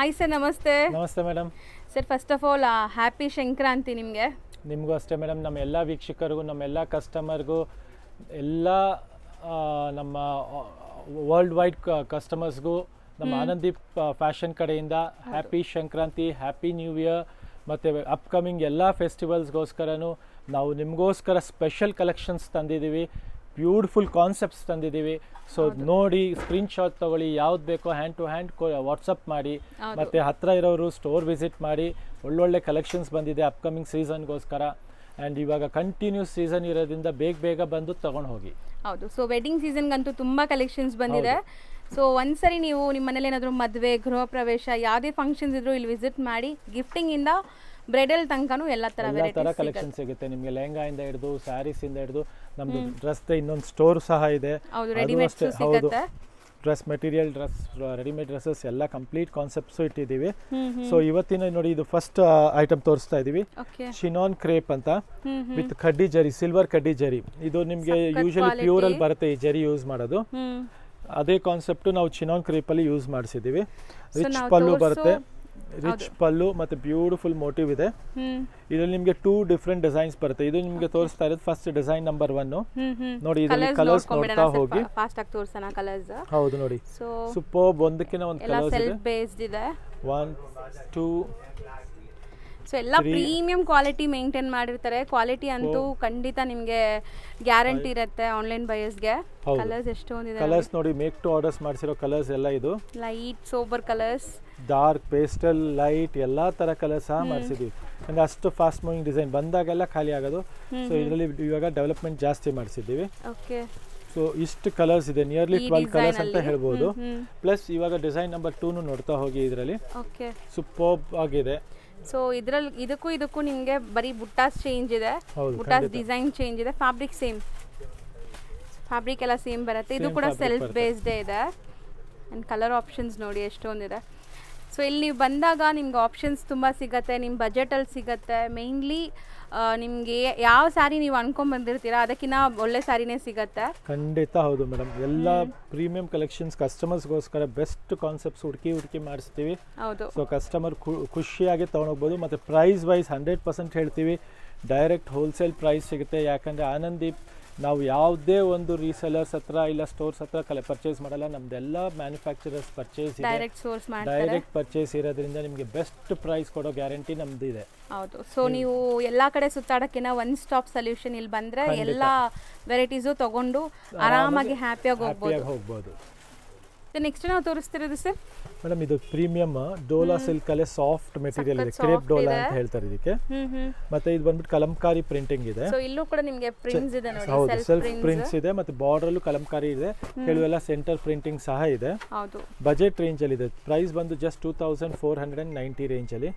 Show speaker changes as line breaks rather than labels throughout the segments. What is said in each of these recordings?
Hi sir, ನಮಸ್ತೆ.
ನಮಸ್ತೆ madam.
Sir, first of all happy Sankranti ನಿಮಗೆ.
ನಿಮಗೂ ಅಷ್ಟೇ ಮೇಡಮ್. ನಮ್ಮ ಎಲ್ಲ ವೀಕ್ಷಕರಿಗೂ, ನಮ್ಮ ಎಲ್ಲ ಕಸ್ಟಮರ್ಗೂ, ಎಲ್ಲ ನಮ್ಮ ವರ್ಲ್ಡ್ ವೈಡ್ ಕಸ್ಟಮರ್ಸ್ಗೂ ನಮ್ಮ ಆನಂದೀಪ್ ಫ್ಯಾಷನ್ ಕಡೆಯಿಂದ happy Sankranti, happy new year. ಮತ್ತು ಅಪ್ಕಮಿಂಗ್ ಎಲ್ಲ ಫೆಸ್ಟಿವಲ್ಸ್ಗೋಸ್ಕರನೂ ನಾವು ನಿಮಗೋಸ್ಕರ ಸ್ಪೆಷಲ್ ಕಲೆಕ್ಷನ್ಸ್ ತಂದಿದ್ದೀವಿ, ಬ್ಯೂಟಿಫುಲ್ ಕಾನ್ಸೆಪ್ಟ್ಸ್ ತಂದಿದ್ದೀವಿ. ಸೊ ನೋಡಿ, ಸ್ಕ್ರೀನ್ಶಾಟ್ ತೊಗೊಳ್ಳಿ, ಯಾವ್ದು ಬೇಕೋ ಹ್ಯಾಂಡ್ ಟು ಹ್ಯಾಂಡ್ ವಾಟ್ಸಪ್ ಮಾಡಿ. ಮತ್ತು ಹತ್ತಿರ ಇರೋರು ಸ್ಟೋರ್ ವಿಸಿಟ್ ಮಾಡಿ. ಒಳ್ಳೊಳ್ಳೆ ಕಲೆಕ್ಷನ್ಸ್ ಬಂದಿದೆ ಅಪ್ಕಮಿಂಗ್ ಸೀಸನ್ಗೋಸ್ಕರ. ಆ್ಯಂಡ್ ಇವಾಗ ಕಂಟಿನ್ಯೂಸ್ ಸೀಸನ್ ಇರೋದ್ರಿಂದ ಬೇಗ ಬಂದು ತೊಗೊಂಡು ಹೋಗಿ.
ಹೌದು. ಸೊ ವೆಡ್ಡಿಂಗ್ ಸೀಸನ್ಗಂತೂ ತುಂಬ ಕಲೆಕ್ಷನ್ಸ್ ಬಂದಿದೆ. ಸೊ ಒಂದ್ಸರಿ ನೀವು ನಿಮ್ಮ ಮನೇಲಿ ಏನಾದರೂ ಮದುವೆ, ಗೃಹ ಪ್ರವೇಶ, ಯಾವುದೇ ಫಂಕ್ಷನ್ಸ್ ಇದ್ರೂ ಇಲ್ಲಿ ವಿಸಿಟ್ ಮಾಡಿ. ಗಿಫ್ಟಿಂಗಿಂದ ಬ್ರೈಡಲ್ ತನಕನೂ ಎಲ್ಲ ಥರ
ಕಲೆಕ್ಷನ್ ಸಿಗುತ್ತೆ ನಿಮಗೆ. ಲೆಹಂಗಾ ಇಂದ ಹಿಡಿದು ಸ್ಯಾರೀಸ್ ಇಂದ ಹಿಡಿದು ನಮ್ದು ಡ್ರೆಸ್ ಇನ್ನೊಂದು ಸ್ಟೋರ್ ಸಹ ಇದೆ. ಹೌದು, ಡ್ರೆಸ್ ಮೆಟೀರಿಯಲ್, ರೆಡಿಮೇಡ್ ಡ್ರೆಸ್ಸಸ್ ಎಲ್ಲ ಕಂಪ್ಲೀಟ್ ಕಾನ್ಸೆಪ್ಟ್ಸು ಇಟ್ಟಿದ್ದೀವಿ. ಸೊ ಇವತ್ತಿನ ನೋಡಿ, ಇದು ಫಸ್ಟ್ ಐಟಮ್ ತೋರಿಸ್ತಾ ಇದೀವಿ. ಶಿನಾನ್ ಕ್ರೇಪ್ ಅಂತ ವಿತ್ ಕಡ್ಡಿ ಜರಿ, ಸಿಲ್ವರ್ ಕಡ್ಡಿ ಜರಿ. ಇದು ನಿಮಗೆ ಯೂಶಲಿ ಪ್ಯೂರ್ ಅಲ್ಲಿ ಬರುತ್ತೆ ಈ ಜರಿ ಯೂಸ್ ಮಾಡೋದು. ಅದೇ ಕಾನ್ಸೆಪ್ಟ್ ನಾವು ಚಿನಾನ್ ಕ್ರೇಪ್ ಅಲ್ಲಿ ಯೂಸ್ ಮಾಡಿಸಿದೀವಿ. ರಿಚ್ ಪಲ್ಲು ಬರುತ್ತೆ, ರಿಚ್ ಪಲ್ಲು ಮತ್ತೆ ಬ್ಯೂಟಿಫುಲ್ ಮೋಟಿವ್ ಇದೆ. ಇದರಲ್ಲಿ ನಿಮಗೆ 2 ಡಿಫ್ರೆಂಟ್ ಡಿಸೈನ್ಸ್ ಬರುತ್ತೆ. ಇದು ನಿಮಗೆ ತೋರಿಸ್ತಾ ಇರೋದು ಫಸ್ಟ್ ಡಿಸೈನ್ ನಂಬರ್ 1. ನೋಡಿ, ಇದರಲ್ಲಿ ಕಲರ್ಸ್ ನೋಡ್ತಾ ಹೋಗಿ.
ಫಾಸ್ಟ್ ಆಗಿ ತೋರಿಸೋಣ ಕಲರ್ಸ್.
ಹೌದು ನೋಡಿ, ಸೂಪರ್ಬ್. ಒಂದಕ್ಕಿಂತ ಒಂದು ಕಲರ್ಸ್ ಇದೆ.
ಸೆಲ್ಫ್ ಬೇಸ್ಡ್ ಇದೆ.
1 2.
ಸೊ ಎಲ್ಲ ಪ್ರೀಮಿಯಂ ಕ್ವಾಲಿಟಿ ಮೇಂಟೈನ್ ಮಾಡಿರ್ತಾರೆ. ಕ್ವಾಲಿಟಿ ಅಂತೂ ಖಂಡಿತ ನಿಮಗೆ ಗ್ಯಾರಂಟಿ ಇರುತ್ತೆ ಆನ್ಲೈನ್ ಬಯರ್ಸ್ಗೆ. ಕಲರ್ಸ್ ಎಷ್ಟೊಂದಿದೆ.
ಕಲರ್ಸ್ ನೋಡಿ, ಮೇಕ್ ಟು ಆರ್ಡರ್ಸ್ ಮಾಡಿಸಿರೋ ಕಲರ್ಸ್ ಎಲ್ಲ. ಇದು
light sober colours,
dark, pastel, light ಎಲ್ಲ ತರ ಕಲರ್ಸ್ ಸಹ ಮಾಡಿಸಿದ್ವಿ. ಅಂದ್ರೆ ಅಷ್ಟು ಫಾಸ್ಟ್ ಮೂವಿಂಗ್ ಡಿಸೈನ್ ಬಂದಾಗೆಲ್ಲ ಖಾಲಿ ಆಗೋದು. ಸೊ ಇದರಲ್ಲಿ ಇವಾಗ ಡೆವಲಪ್ಮೆಂಟ್ ಜಾಸ್ತಿ ಮಾಡಿಸಿದ್ದೀವಿ. ಸೊ ಇಷ್ಟು ಕಲರ್ಸ್ ಇದೆ, ನಿಯರ್ಲಿ 12 ಕಲರ್ಸ್ ಅಂತ ಹೇಳ್ಬೋದು. ಪ್ಲಸ್ ಇವಾಗ ಡಿಸೈನ್ ನಂಬರ್ 2 ನೋಡ್ತಾ ಹೋಗಿ. ಇದರಲ್ಲಿ ಸೂಪರ್ಬ್ ಆಗಿದೆ.
ಸೊ ಇದರಲ್ಲಿ ಇದಕ್ಕೂ ನಿಮಗೆ ಬರೀ ಬುಟ್ಟಾಸ್ ಚೇಂಜ್ ಇದೆ, ಬುಟ್ಟಾಸ್ ಡಿಸೈನ್ ಚೇಂಜ್ ಇದೆ. ಫ್ಯಾಬ್ರಿಕ್ ಸೇಮ್, ಫ್ಯಾಬ್ರಿಕ್ ಎಲ್ಲ ಸೇಮ್ ಬರುತ್ತೆ. ಇದು ಕೂಡ ಸೆಲ್ಫ್ ಬೇಸ್ಡೇ ಇದೆ. ಆ್ಯಂಡ್ ಕಲರ್ ಆಪ್ಷನ್ಸ್ ನೋಡಿ ಎಷ್ಟೊಂದಿದೆ. ಸೊ ಇಲ್ಲಿ ನೀವು ಬಂದಾಗ ನಿಮ್ಗೆ ಆಪ್ಷನ್ಸ್ ತುಂಬ ಸಿಗುತ್ತೆ, ನಿಮ್ಮ ಬಜೆಟಲ್ಲಿ ಸಿಗುತ್ತೆ. ಮೇಯ್ನ್ಲಿ ನಿಮಗೆ ಯಾವ ಸ್ಯಾರಿ ನೀವು ಅನ್ಕೊಂಡ್ ಬಂದಿರ್ತೀರಾ ಅದಕ್ಕಿಂತ ಒಳ್ಳೆ ಸ್ಯಾರಿನೇ ಸಿಗುತ್ತೆ.
ಖಂಡಿತ ಹೌದು ಮೇಡಮ್. ಎಲ್ಲ ಪ್ರೀಮಿಯಂ ಕಲೆಕ್ಷನ್ಸ್ ಕಸ್ಟಮರ್ಸ್ಗೋಸ್ಕರ ಬೆಸ್ಟ್ ಕಾನ್ಸೆಪ್ಟ್ಸ್ ಹುಡುಕಿ ಮಾಡಿಸ್ತೀವಿ.
ಹೌದು.
ಸೊ ಕಸ್ಟಮರ್ ಖುಷಿಯಾಗಿ ತೊಗೊಂಡೋಗ್ಬೋದು. ಮತ್ತು ಪ್ರೈಸ್ ವೈಸ್ 100% ಹೇಳ್ತೀವಿ. ಡೈರೆಕ್ಟ್ ಹೋಲ್ಸೇಲ್ ಪ್ರೈಸ್ ಸಿಗುತ್ತೆ. ಯಾಕಂದರೆ ಆನಂದೀಪ್ ನಾವು ಯಾವುದೇ ಒಂದು ರೀಸೆಲರ್ಸ್ ಹತ್ರ ಇಲ್ಲ ಸ್ಟೋರ್ಸ್ ಹತ್ರ ಪರ್ಚೇಸ್ ಮಾಡಲ್ಲ. ನಮ್ದೆಲ್ಲ ಮ್ಯಾನುಫ್ಯಾಕ್ಚರರ್ಸ್ ಪರ್ಚೇಸ್ ಇದೆ, ಡೈರೆಕ್ಟ್ ಪರ್ಚೇಸ್ ಇರೋದ್ರಿಂದ ನಿಮಗೆ ಬೆಸ್ಟ್ ಪ್ರೈಸ್ ಕೊಡೋ ಗ್ಯಾರಂಟಿ ನಮ್ದು ಇದೆ.
ಹೌದು. ಸೊ ನೀವು ಎಲ್ಲ ಕಡೆ ಸುತ್ತಾಡೋಕ್ಕಿಂತ ಒನ್ ಸ್ಟಾಪ್ ಸೊಲ್ಯೂಷನ್ ಇಲ್ಲಿ ಬಂದರೆ ಎಲ್ಲ ವೆರೈಟೀಸು ತಗೊಂಡು ಆರಾಮಾಗಿ ಹ್ಯಾಪಿಯಾಗಿ
ಹೋಗ್ಬೋದು.
ನೆಕ್ಸ್ಟ್ ನಾವು ತೋರಿಸ್ತಿರೋದು ಸರ್
ಮೇಡಮ್, ಇದು ಪ್ರೀಮಿಯಂ ಡೋಲಾ ಸಿಲ್ಕ್ ಅಲ್ಲೇ ಸಾಫ್ಟ್ ಮೆಟೀರಿಯಲ್ ಇದೆ. ಕ್ರೇಪ್ ಡೋಲಾ ಅಂತ ಹೇಳ್ತಾರೆ ಇದಕ್ಕೆ. ಮತ್ತೆ ಇದು ಬಂದ್ಬಿಟ್ಟು ಕಲಂಕಾರಿ ಪ್ರಿಂಟಿಂಗ್ ಇದೆ.
ಸೊ ಇಲ್ಲೂ ಕೂಡ ನಿಮಗೆ ಪ್ರಿಂಟ್ಸ್ ಇದೆ ನೋಡಿ.
ಹೌದು, ಸೆಲ್ಫ್ ಪ್ರಿಂಟ್ಸ್ ಇದೆ. ಮತ್ತೆ ಬಾರ್ಡರ್ ಅಲ್ಲೂ ಕಲಂಕಾರಿ ಇದೆ. ಕೆಲವೆಲ್ಲ ಸೆಂಟರ್ ಪ್ರಿಂಟಿಂಗ್ ಸಹ ಇದೆ.
ಹೌದು.
ಬಜೆಟ್ ರೇಂಜ್ ಅಲ್ಲಿ ಇದೆ. ಪ್ರೈಸ್ ಬಂದು ಜಸ್ಟ್ 2490 ರೇಂಜ್ ಅಲ್ಲಿ,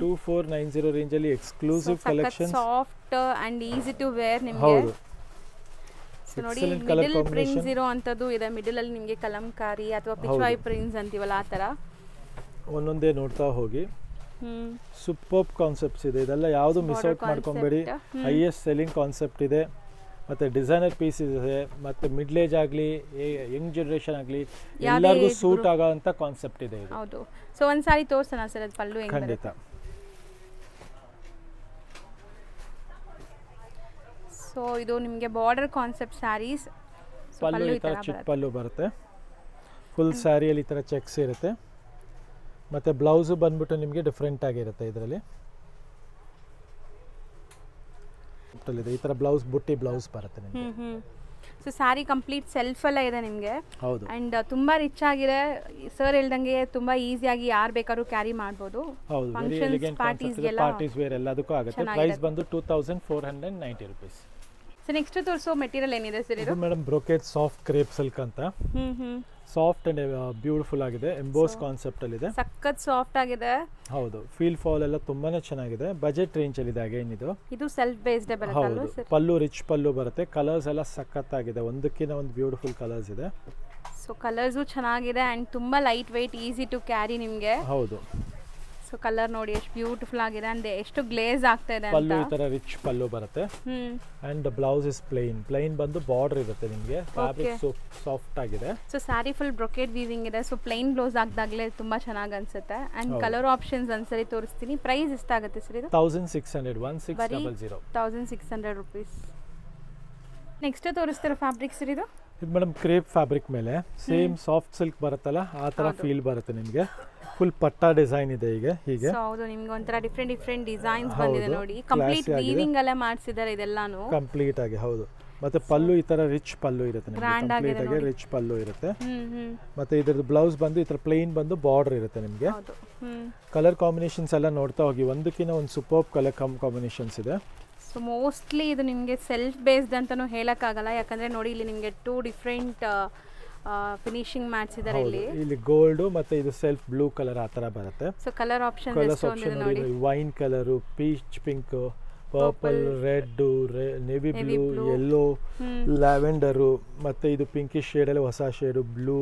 2490 ರೇಂಜ್ ಅಲ್ಲಿ exclusive collection.
Soft and easy to wear ನಿಮಗೆ.
ಹೌದು.
ನೋಡಿ, ಮಿಡಲ್ ಪ್ರಿಂಟ್ಸ್ ಇರೋ ಅಂತದ್ದು ಇದೆ. ಮಿಡಲ್ ಅಲ್ಲಿ ನಿಮಗೆ ಕಲಂಕಾರಿ ಅಥವಾ ಪಿಚ್ವಾಯಿ ಪ್ರಿಂಟ್ಸ್ ಅಂತೀವಲ್ಲ ಆ ತರ
ಒಂದೊಂದೇ ನೋಡ್ತಾ ಹೋಗಿ. ಸೂಪರ್ಬ್ ಕಾನ್ಸೆಪ್ಟ್ಸ್ ಇದೆ. ಇದೆಲ್ಲ ಯಾವುದು ಮಿಸ್ ಔಟ್ ಮಾಡ್ಕೊಂಬೇಡಿ. ಹೈಯೆಸ್ಟ್ ಸೆಲ್ಲಿಂಗ್ ಕಾನ್ಸೆಪ್ಟ್ ಇದೆ. ಮತ್ತೆ ಡಿಸೈನರ್ ಪೀಸಸ್ ಇದೆ. ಮತ್ತೆ ಮಿಡ್ಲ್ ಏಜ್ ಆಗಲಿ, ಯಂಗ್ ಜನರೇಷನ್ ಆಗಲಿ, ಎಲ್ಲರಿಗೂ ಸೂಟ್ ಆಗೋ ಅಂತ ಕಾನ್ಸೆಪ್ಟ್ ಇದೆ ಇದು.
ಹೌದು. ಸೊ ಒಂದು ಸಾರಿ ತೋರಿಸೋಣ ಸರ್, ಅದು ಪಲ್ಲು ಹೆಂಗೆ?
ಖಂಡಿತ.
ಸೊ ಇದು ನಿಮಗೆ ಬಾರ್ಡರ್ ಕಾನ್ಸೆಪ್ಟ್ ಸ್ಯಾರೀಸ್.
ಪಲ್ಲು ಈ ಥರ ಚಿಕ್ಕ ಪಲ್ಲು ಬರುತ್ತೆ. ಫುಲ್ ಸ್ಯಾರಿಯಲ್ಲಿ ಈ ಥರ ಚೆಕ್ಸ್ ಇರುತ್ತೆ. ಮತ್ತು ಬ್ಲೌಸು ಬಂದ್ಬಿಟ್ಟು ನಿಮಗೆ ಡಿಫ್ರೆಂಟ್ ಆಗಿರುತ್ತೆ. ಇದರಲ್ಲಿ ಈ ಥರ ಬ್ಲೌಸ್, ಬುಟ್ಟಿ ಬ್ಲೌಸ್ ಬರುತ್ತೆ ನಿಮಗೆ.
ಸೊ ಸ್ಯಾರಿ ಕಂಪ್ಲೀಟ್ ಸೆಲ್ಫ್ ಎಲ್ಲ ಇದೆ ನಿಮಗೆ.
ಹೌದು.
ಅಂಡ್ ತುಂಬಾ ರಿಚ್ ಆಗಿದೆ. ಸರ್ ಹೇಳ್ದಂಗೆ ತುಂಬಾ ಈಸಿಯಾಗಿ ಯಾರು ಬೇಕಾದ್ರೂ ಕ್ಯಾರಿ ಮಾಡ್ಬೋದು. ಫಂಕ್ಷನ್ಸ್,
ಪಾರ್ಟೀಸ್ ವೇರ್ ಎಲ್ಲದಕ್ಕೂ ಆಗುತ್ತೆ. ಪ್ರೈಸ್ ಬಂದು 2490 ರೂಪೀಸ್.
ಸೊ ನೆಕ್ಸ್ಟ್ ತೋರಿಸೋ ಮೆಟೀರಿಯಲ್ ಏನಿದೆ ಸರ್? ಇದು
madam brocade soft crepe silk ಅಂತ. ಸಾಫ್ಟ್ ಅಂಡ್ ಬ್ಯೂಟಿಫುಲ್ ಆಗಿದೆ. ಎಂಬೋಸ್ ಕಾನ್ಸೆಪ್ಟ್ ಅಲ್ಲಿ ಇದೆ.
ಸಖತ್ ಸಾಫ್ಟ್ ಆಗಿದೆ.
ಹೌದು. ಫೀಲ್ ಫಾಲ್ ಎಲ್ಲ ತುಂಬಾನೇ ಚೆನ್ನಾಗಿದೆ. ಬಜೆಟ್ ರೇಂಜ್ ಅಲ್ಲಿ ಇದೆ. ಅಗೈನ್ ಇದು
ಸೆಲ್ಫ್ ಬೇಸ್ಡ್ ಬರುತ್ತೆ.
ಹೌದು. ಪಲ್ಲು ರಿಚ್ ಪಲ್ಲು ಬರುತ್ತೆ. ಕಲರ್ಸ್ ಎಲ್ಲ ಸಖತ್ ಆಗಿದೆ. ಒಂದಕ್ಕಿಂತ ಒಂದು ಬ್ಯೂಟಿಫುಲ್ ಕಲರ್ಸ್ ಇದೆ.
ಸೊ ಕಲರ್ಸು ಚೆನ್ನಾಗಿದೆ ಅಂಡ್ ತುಂಬಾ light weight, easy to carry ನಿಮಗೆ.
ಹೌದು.
ಸೊ ಕಲರ್ ನೋಡಿ ಎಷ್ಟು ಬ್ಯೂಟಿಫುಲ್ ಆಗಿದೆ ಅಂಡ್ ಎಷ್ಟು ಗ್ಲೇಸ್ ಆಗ್ತಾ ಇದೆ
ಪಲ್ಲು
ಅಂತ.
ಈ ತರ ರಿಚ್ ಪಲ್ಲು ಬರುತ್ತೆ ಅಂಡ್ ಬ್ಲೌಸ್ ಇಸ್ ಪ್ಲೈನ್ ಬಂದು ಬಾರ್ಡರ್ ಇರುತ್ತೆ ನಿಮಗೆ. ಫ್ಯಾಬ್ರಿಕ್ ಸಾಫ್ಟ್ ಆಗಿದೆ.
So sari full brocade weaving ಇದೆ. ಸೊ ಪ್ಲೈನ್ ಬ್ಲೌಸ್ ಹಾಕಿದಾಗಲೇ ತುಂಬಾ ಚೆನ್ನಾಗಿ ಅನ್ಸುತ್ತೆ. ಅಂಡ್ ಕಲರ್ ಆಪ್ಷನ್ಸ್ ಒಂದ್ಸರಿ ತೋರಿಸ್ತೀನಿ. ಪ್ರೈಸ್ ಎಷ್ಟಾಗುತ್ತೆ ಸರ್ ಇದು?
1600 1600
1600 rupees. ನೆಕ್ಸ್ಟ್ ತೋರಿಸ್ತಿರೋ ಫ್ಯಾಬ್ರಿಕ್ ಸರ್ ಇದು?
ಇದು ಮೇಡಮ್ ಕ್ರೇಪ್ ಫ್ಯಾಬ್ರಿಕ್ ಮೇಲೆ ಸೇಮ್ ಸಾಫ್ಟ್ ಸಿಲ್ಕ್ ಬರುತ್ತಲ್ಲ ಆ ತರ ಫೀಲ್ ಬರುತ್ತೆ ನಿಮಗೆ. ಫುಲ್ ಪಟ್ಟಾ ಡಿಸೈನ್ ಇದೆ ಈಗ ಹೀಗೆ.
ಸೊ ಹೌದು, ನಿಮ್ಗೆ ಒಂಥರ ಡಿಫ್ರೆಂಟ್ ಡಿಸೈನ್ಸ್ ಬಂದಿದೆ ನೋಡಿ. ಕಂಪ್ಲೀಟ್ ವೀವಿಂಗ್ ಅಲ್ಲೇ ಮಾಡಿಸಿದ್ದಾರೆ ಇದೆಲ್ಲಾನು
ಕಂಪ್ಲೀಟ್ ಆಗಿ. ಹೌದು, ಮತ್ತೆ ಪಲ್ಲು ಈ ತರ ರಿಚ್ ಪಲ್ಲು ಇರುತ್ತೆ ನಿಮಗೆ. ಕಂಪ್ಲೀಟ್ ಆಗಿ ರಿಚ್ ಪಲ್ಲು ಇರುತ್ತೆ. ಮತ್ತೆ ಇದ್ರದ್ದು ಬ್ಲೌಸ್ ಬಂದು ಈ ತರ ಪ್ಲೇನ್ ಬಂದು ಬಾರ್ಡರ್ ಇರುತ್ತೆ ನಿಮಗೆ. ಕಲರ್ ಕಾಂಬಿನೇಷನ್ಸ್ ಎಲ್ಲ ನೋಡ್ತಾ ಹೋಗಿ, ಒಂದಕ್ಕಿಂತ ಒಂದು ಸೂಪರ್ ಕಲರ್ ಕಾಂಬಿನೇಷನ್ಸ್ ಇದೆ.
ಸೊ ಮೋಸ್ಟ್ಲಿ ಇದು ನಿಮಗೆ ಸೆಲ್ಫ್ ಬೇಸ್ಡ್ ಅಂತಲೂ ಹೇಳೋಕ್ಕಾಗಲ್ಲ, ಯಾಕಂದರೆ ನೋಡಿ ಇಲ್ಲಿ ನಿಮಗೆ 2 ಡಿಫ್ರೆಂಟ್ ಫಿನಿಶಿಂಗ್ ಮಾಡಿಸಿದ್ದಾರೆ.
ಇಲ್ಲಿ ಗೋಲ್ಡ್ ಮತ್ತೆ ಇದು ಸೆಲ್ಫ್ ಬ್ಲೂ ಕಲರ್ ಆ ತರ ಬರುತ್ತೆ.
ಸೊ ಕಲರ್ ಆಪ್ಷನ್
ನೋಡಿ, wine colour, peach pink, purple, red, navy blue, yellow, lavender, ಮತ್ತೆ ಇದು ಪಿಂಕಿಶ್ ಶೇಡ್ ಅಲ್ಲಿ ಹೊಸ ಶೇಡ್ ಬ್ಲೂ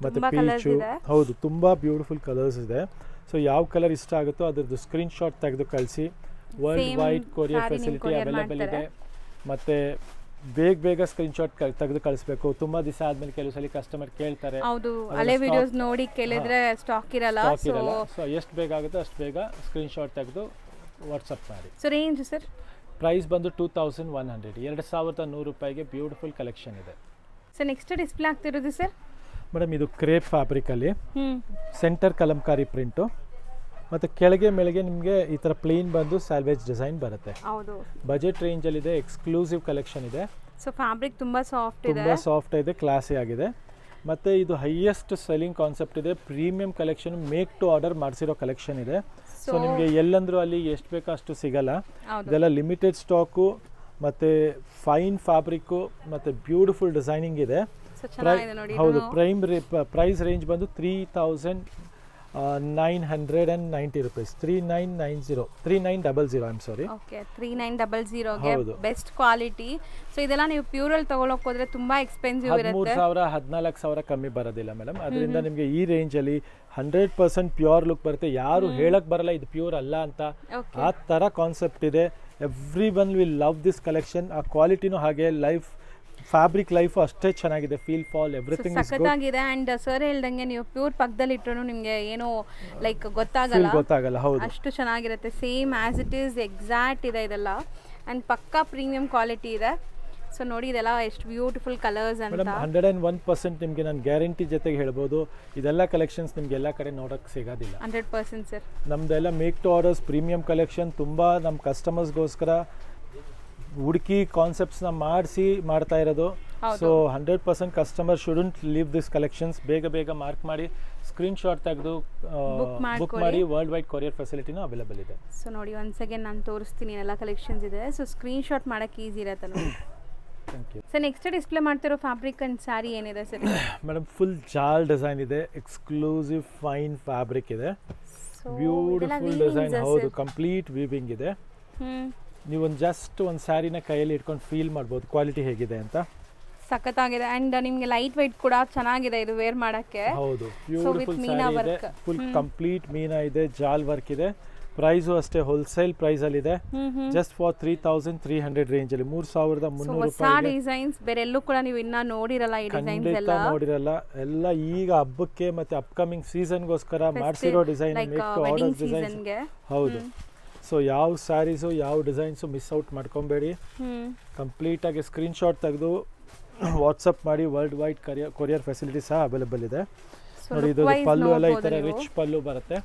ಮತ್ತೆ ಪೀಚ್. ಹೌದು, ತುಂಬಾ ಬ್ಯೂಟಿಫುಲ್ ಕಲರ್ಸ್ ಇದೆ. ಸೊ ಯಾವ ಕಲರ್ ಇಷ್ಟ ಆಗುತ್ತೋ ಅದ್ರದ್ದು ಸ್ಕ್ರೀನ್ ಶಾಟ್ ತೆಗೆದು ಕಳಿಸಿ. World wide courier facility available ಇದೆ. ಮತ್ತೆ ಬೇಗ ಸ್ಕ್ರೀನ್ ಶಾಟ್ ತೆಗೆದು ಕಳಿಸಬೇಕು. ತುಂಬಾ ದಿವಸ ಆದ್ಮೇಲೆ ಕೆಲವು ಸಲ ಕಸ್ಟಮರ್ ಕೇಳ್ತಾರೆ.
ಹೌದು, ಹಳೆ ವಿಡಿಯೋಸ್ ನೋಡಿ ಕೇಳಿದ್ರೆ ಸ್ಟಾಕ್ ಇರಲ್ಲ.
ಸೊ ಎಷ್ಟು ಬೇಗ ಆಗುತ್ತೋ ಅಷ್ಟು ಬೇಗ ಸ್ಕ್ರೀನ್ ಶಾಟ್ ತೆಗೆದು ವಾಟ್ಸಪ್ ಮಾಡಿ.
So range sir?
ಪ್ರೈಸ್ ಬಂದು 2100 2100 ರೂಪಾಯಿಗೆ ಬ್ಯೂಟಿಫುಲ್ ಕಲೆಕ್ಷನ್ ಇದೆ.
ಸೊ ನೆಕ್ಸ್ಟ್ ಡಿಸ್ಪ್ಲೇ ಆಗ್ತಿರೋದು ಸರ್?
ಮೇಡಮ್ ಇದು ಕ್ರೇಪ್ ಫ್ಯಾಬ್ರಿಕ್ ಅಲ್ಲಿ ಸೆಂಟರ್ ಕಲಂಕಾರಿ ಪ್ರಿಂಟು, ಮತ್ತೆ ಕೆಳಗೆ ಮೇಳೆಗೆ ನಿಮಗೆ ಈ ತರ ಪ್ಲೇನ್ ಬಂದು ಸ್ಯಾಲ್ವೇಜ್ ಡಿಸೈನ್ ಬರುತ್ತೆ.
ಹೌದು,
ಬಜೆಟ್ ರೇಂಜ್ ಅಲ್ಲಿ ಇದೆ. ಎಕ್ಸ್ಕ್ಲೂಸಿವ್ ಕಲೆಕ್ಷನ್ ಇದೆ.
ಸೊ ಫ್ಯಾಬ್ರಿಕ್ ತುಂಬಾ ಸಾಫ್ಟ್
ಇದೆ, ಕ್ಲಾಸಿ ಆಗಿದೆ. ಮತ್ತೆ ಇದು ಹೈಯೆಸ್ಟ್ ಸೆಲ್ಲಿಂಗ್ ಕಾನ್ಸೆಪ್ಟ್ ಇದೆ. Premium collection, make to order ಮಾಡಿಸಿರೋ ಕಲೆಕ್ಷನ್ ಇದೆ. ಸೊ ನಿಮಗೆ ಎಲ್ಲಂದ್ರೂ ಅಲ್ಲಿ ಎಷ್ಟು ಬೇಕೋ ಅಷ್ಟು ಸಿಗಲ್ಲ. ಇದೆಲ್ಲ ಲಿಮಿಟೆಡ್ ಸ್ಟಾಕು, ಮತ್ತೆ ಫೈನ್ ಫ್ಯಾಬ್ರಿಕ್, ಮತ್ತೆ ಬ್ಯೂಟಿಫುಲ್ ಡಿಸೈನಿಂಗ್ ಇದೆ. ಹೌದು, ಪ್ರೈಸ್ ರೇಂಜ್ ಬಂದು 3990 rupees. 3900 I'm sorry.
ಓಕೆ, 3900 ಗೆ ಬೆಸ್ಟ್ ಕ್ವಾಲಿಟಿ. ಸೊ ಇದೆಲ್ಲ ನೀವು ಪ್ಯೂರ್ ಅಲ್ಲಿ ತಗೊಳ್ಳೋಕೆ ಹೋದ್ರೆ ತುಂಬಾ ಎಕ್ಸ್ಪೆನ್ಸಿವ್ ಇರುತ್ತೆ.
3000 14,000 ಕಮ್ಮಿ ಬರೋದಿಲ್ಲ ಮೇಡಮ್. ಅದರಿಂದ ನಿಮಗೆ ಈ ರೇಂಜ್ ಅಲ್ಲಿ 100% ಪ್ಯೂರ್ ಲುಕ್ ಬರುತ್ತೆ. ಯಾರು ಹೇಳಕ್ ಬರಲ್ಲ ಇದು ಪ್ಯೂರ್ ಅಲ್ಲ ಅಂತ. ಆ ತರ ಕಾನ್ಸೆಪ್ಟ್ ಇದೆ. Every one will love this collection. ಆ ಕ್ವಾಲಿಟಿನೂ ಹಾಗೆ, ಲೈಫ್ ಫ್ಯಾಬ್ರಿಕ್ ಲೈಫ್ ಅಷ್ಟೇ ಚೆನ್ನಾಗಿದೆ. Feel fall everything is good
ಆಗಿದೆ. ಅಂಡ್ ಸರ್ ಹೇಳ್ದಂಗೆ ನೀವು ಪ್ಯೂರ್ ಪಕ್ಕದಲ್ಲಿ ಇಟ್ಟರು ನಿಮಗೆ ಏನೋ ಲೈಕ್ ಗೊತ್ತಾಗಲ್ಲ.
ಹೌದು,
ಅಷ್ಟು ಚೆನ್ನಾಗಿರುತ್ತೆ. Same as it is exact ಇದೆ ಇದೆಲ್ಲ. ಅಂಡ್ ಪಕ್ಕಾ ಪ್ರೀಮಿಯಂ ಕ್ವಾಲಿಟಿ ಇದೆ. ಸೊ ನೋಡಿ ಇದೆಲ್ಲ ಎಷ್ಟು ಬ್ಯೂಟಿಫುಲ್ ಕಲರ್ಸ್ ಅಂತ.
101% ನಿಮಗೆ ನಾನು ಗ್ಯಾರಂಟಿ ಜೊತೆಗೆ ಹೇಳ್ಬೋದು, ಇದೆಲ್ಲ ಕಲೆಕ್ಷನ್ಸ್ ನಿಮ್ಗೆ ಎಲ್ಲ ಕಡೆ ನೋಡೋಕೆ ಸಿಗೋದಿಲ್ಲ.
100% ಸರ್.
ನಮ್ದೆಲ್ಲ make to orders premium collection. ತುಂಬಾ ನಮ್ಮ ಕಸ್ಟಮರ್ಸ್ಗೋಸ್ಕರ ಹುಡುಕಿ ಕಾನ್ಸೆಪ್ಟ್ಸ್ನ ಮಾಡ್ತಾ ಇರೋದು. So 100% customer shouldn't leave this collections. ಬೇಗ ಮಾರ್ಕ್ ಮಾಡಿ ಸ್ಕ್ರೀನ್ ಶಾಟ್ ತೆಗೆದು ಬುಕ್ ಮಾಡಿ. ವರ್ಲ್ಡ್ ವೈಡ್ ಕೊರಿಯರ್ ಫೆಸಿಲಿಟಿನೂ ಅವೈಲೇಬಲ್ ಇದೆ.
ಸೊ ನೋಡಿ, ಒನ್ಸ್ ಅಗೇನ್ ನಾನು ತೋರಿಸ್ತೀನಿ ಎಲ್ಲ ಕಲೆಕ್ಷನ್ಸ್ ಇದೆ. ಸೊ ಸ್ಕ್ರೀನ್ ಶಾಟ್ ಮಾಡೋಕ್ಕೆ ಈಸಿ ಇರುತ್ತೆ ನೋಡಿ.
Thank you.
So next display ಮಾಡ್ತಿರೋ ಫ್ಯಾಬ್ರಿಕ್ ಅಂಡ್ ಸ್ಯಾರಿ ಏನಿದೆ ಸರ್?
ಮೇಡಮ್ ಫುಲ್ ಜಾಲ್ ಡಿಸೈನ್ ಇದೆ. ಎಕ್ಸ್ಕ್ಲೂಸಿವ್ ಫೈನ್ ಫ್ಯಾಬ್ರಿಕ್ ಇದೆ. Beautiful design. ಹೌದು, ಕಂಪ್ಲೀಟ್ ವೀವಿಂಗ್ ಇದೆ. ನೀವು ಒಂದು ಸ್ಯಾರಿನ ಕೈಯಲ್ಲಿ ಇಟ್ಕೊಂಡು ಫೀಲ್ ಮಾಡ್ಬೋದು ಕ್ವಾಲಿಟಿ ಹೇಗಿದೆ ಅಂತ.
ಸಖತ್ತಾಗಿದೆ. ಅಂಡ್ ನಿಮಗೆ ಲೈಟ್ ವೈಟ್ ಕೂಡ ಚೆನ್ನಾಗಿದೆ ಇದು ವೇರ್ ಮಾಡಕ್ಕೆ.
ಹೌದು, ಬ್ಯೂಟಿಫುಲ್ ಸ್ಯಾರಿ ಇದೆ. ಫುಲ್ ಕಂಪ್ಲೀಟ್ ಮೀನಾ ಇದೆ, ಜಾಲ್ ವರ್ಕ್ ಇದೆ. ಪ್ರೈಸು ಅಷ್ಟೇ ಹೋಲ್ಸೇಲ್ ಪ್ರೈಸ್ ಅಲ್ಲಿ ಇದೆ. ಜಸ್ಟ್ ಫಾರ್ 3300 ರೇಂಜ್ ಅಲ್ಲಿ 3300 ರೂಪಾಯಿ.
ಡಿಸೈನ್ಸ್ ಬೇರೆ ಎಲ್ಲೂ ಕೂಡ ನೀವು ಇನ್ನ ನೋಡಿರಲ್ಲ. ಈ ಡಿಸೈನ್ಸ್ ಎಲ್ಲ
ನೋಡಿರಲ್ಲ. ಎಲ್ಲ ಈಗ ಹಬ್ಬಕ್ಕೆ ಮತ್ತೆ ಅಪ್ಕಮಿಂಗ್ ಸೀಸನ್ಗೋಸ್ಕರ ಮಾಡಿಸಿರೋ design, make to order design. ಹೌದು. ಸೊ ಯಾವ ಸ್ಯಾರೀಸು ಯಾವ ಡಿಸೈನ್ಸು ಮಿಸ್ ಔಟ್ ಮಾಡ್ಕೊಬೇಡಿ. ಕಂಪ್ಲೀಟಾಗಿ ಸ್ಕ್ರೀನ್ ಶಾಟ್ ತೆಗೆದು ವಾಟ್ಸಪ್ ಮಾಡಿ. ವರ್ಲ್ಡ್ ವೈಡ್ ಕೊರಿಯರ್ ಫೆಸಿಲಿಟಿ ಸಹ ಅವೈಲೇಬಲ್ ಇದೆ. ನೋಡಿ, ಇದು ಪಲ್ಲು ಎಲ್ಲ ಈ ಥರ ರಿಚ್ ಪಲ್ಲು ಬರುತ್ತೆ.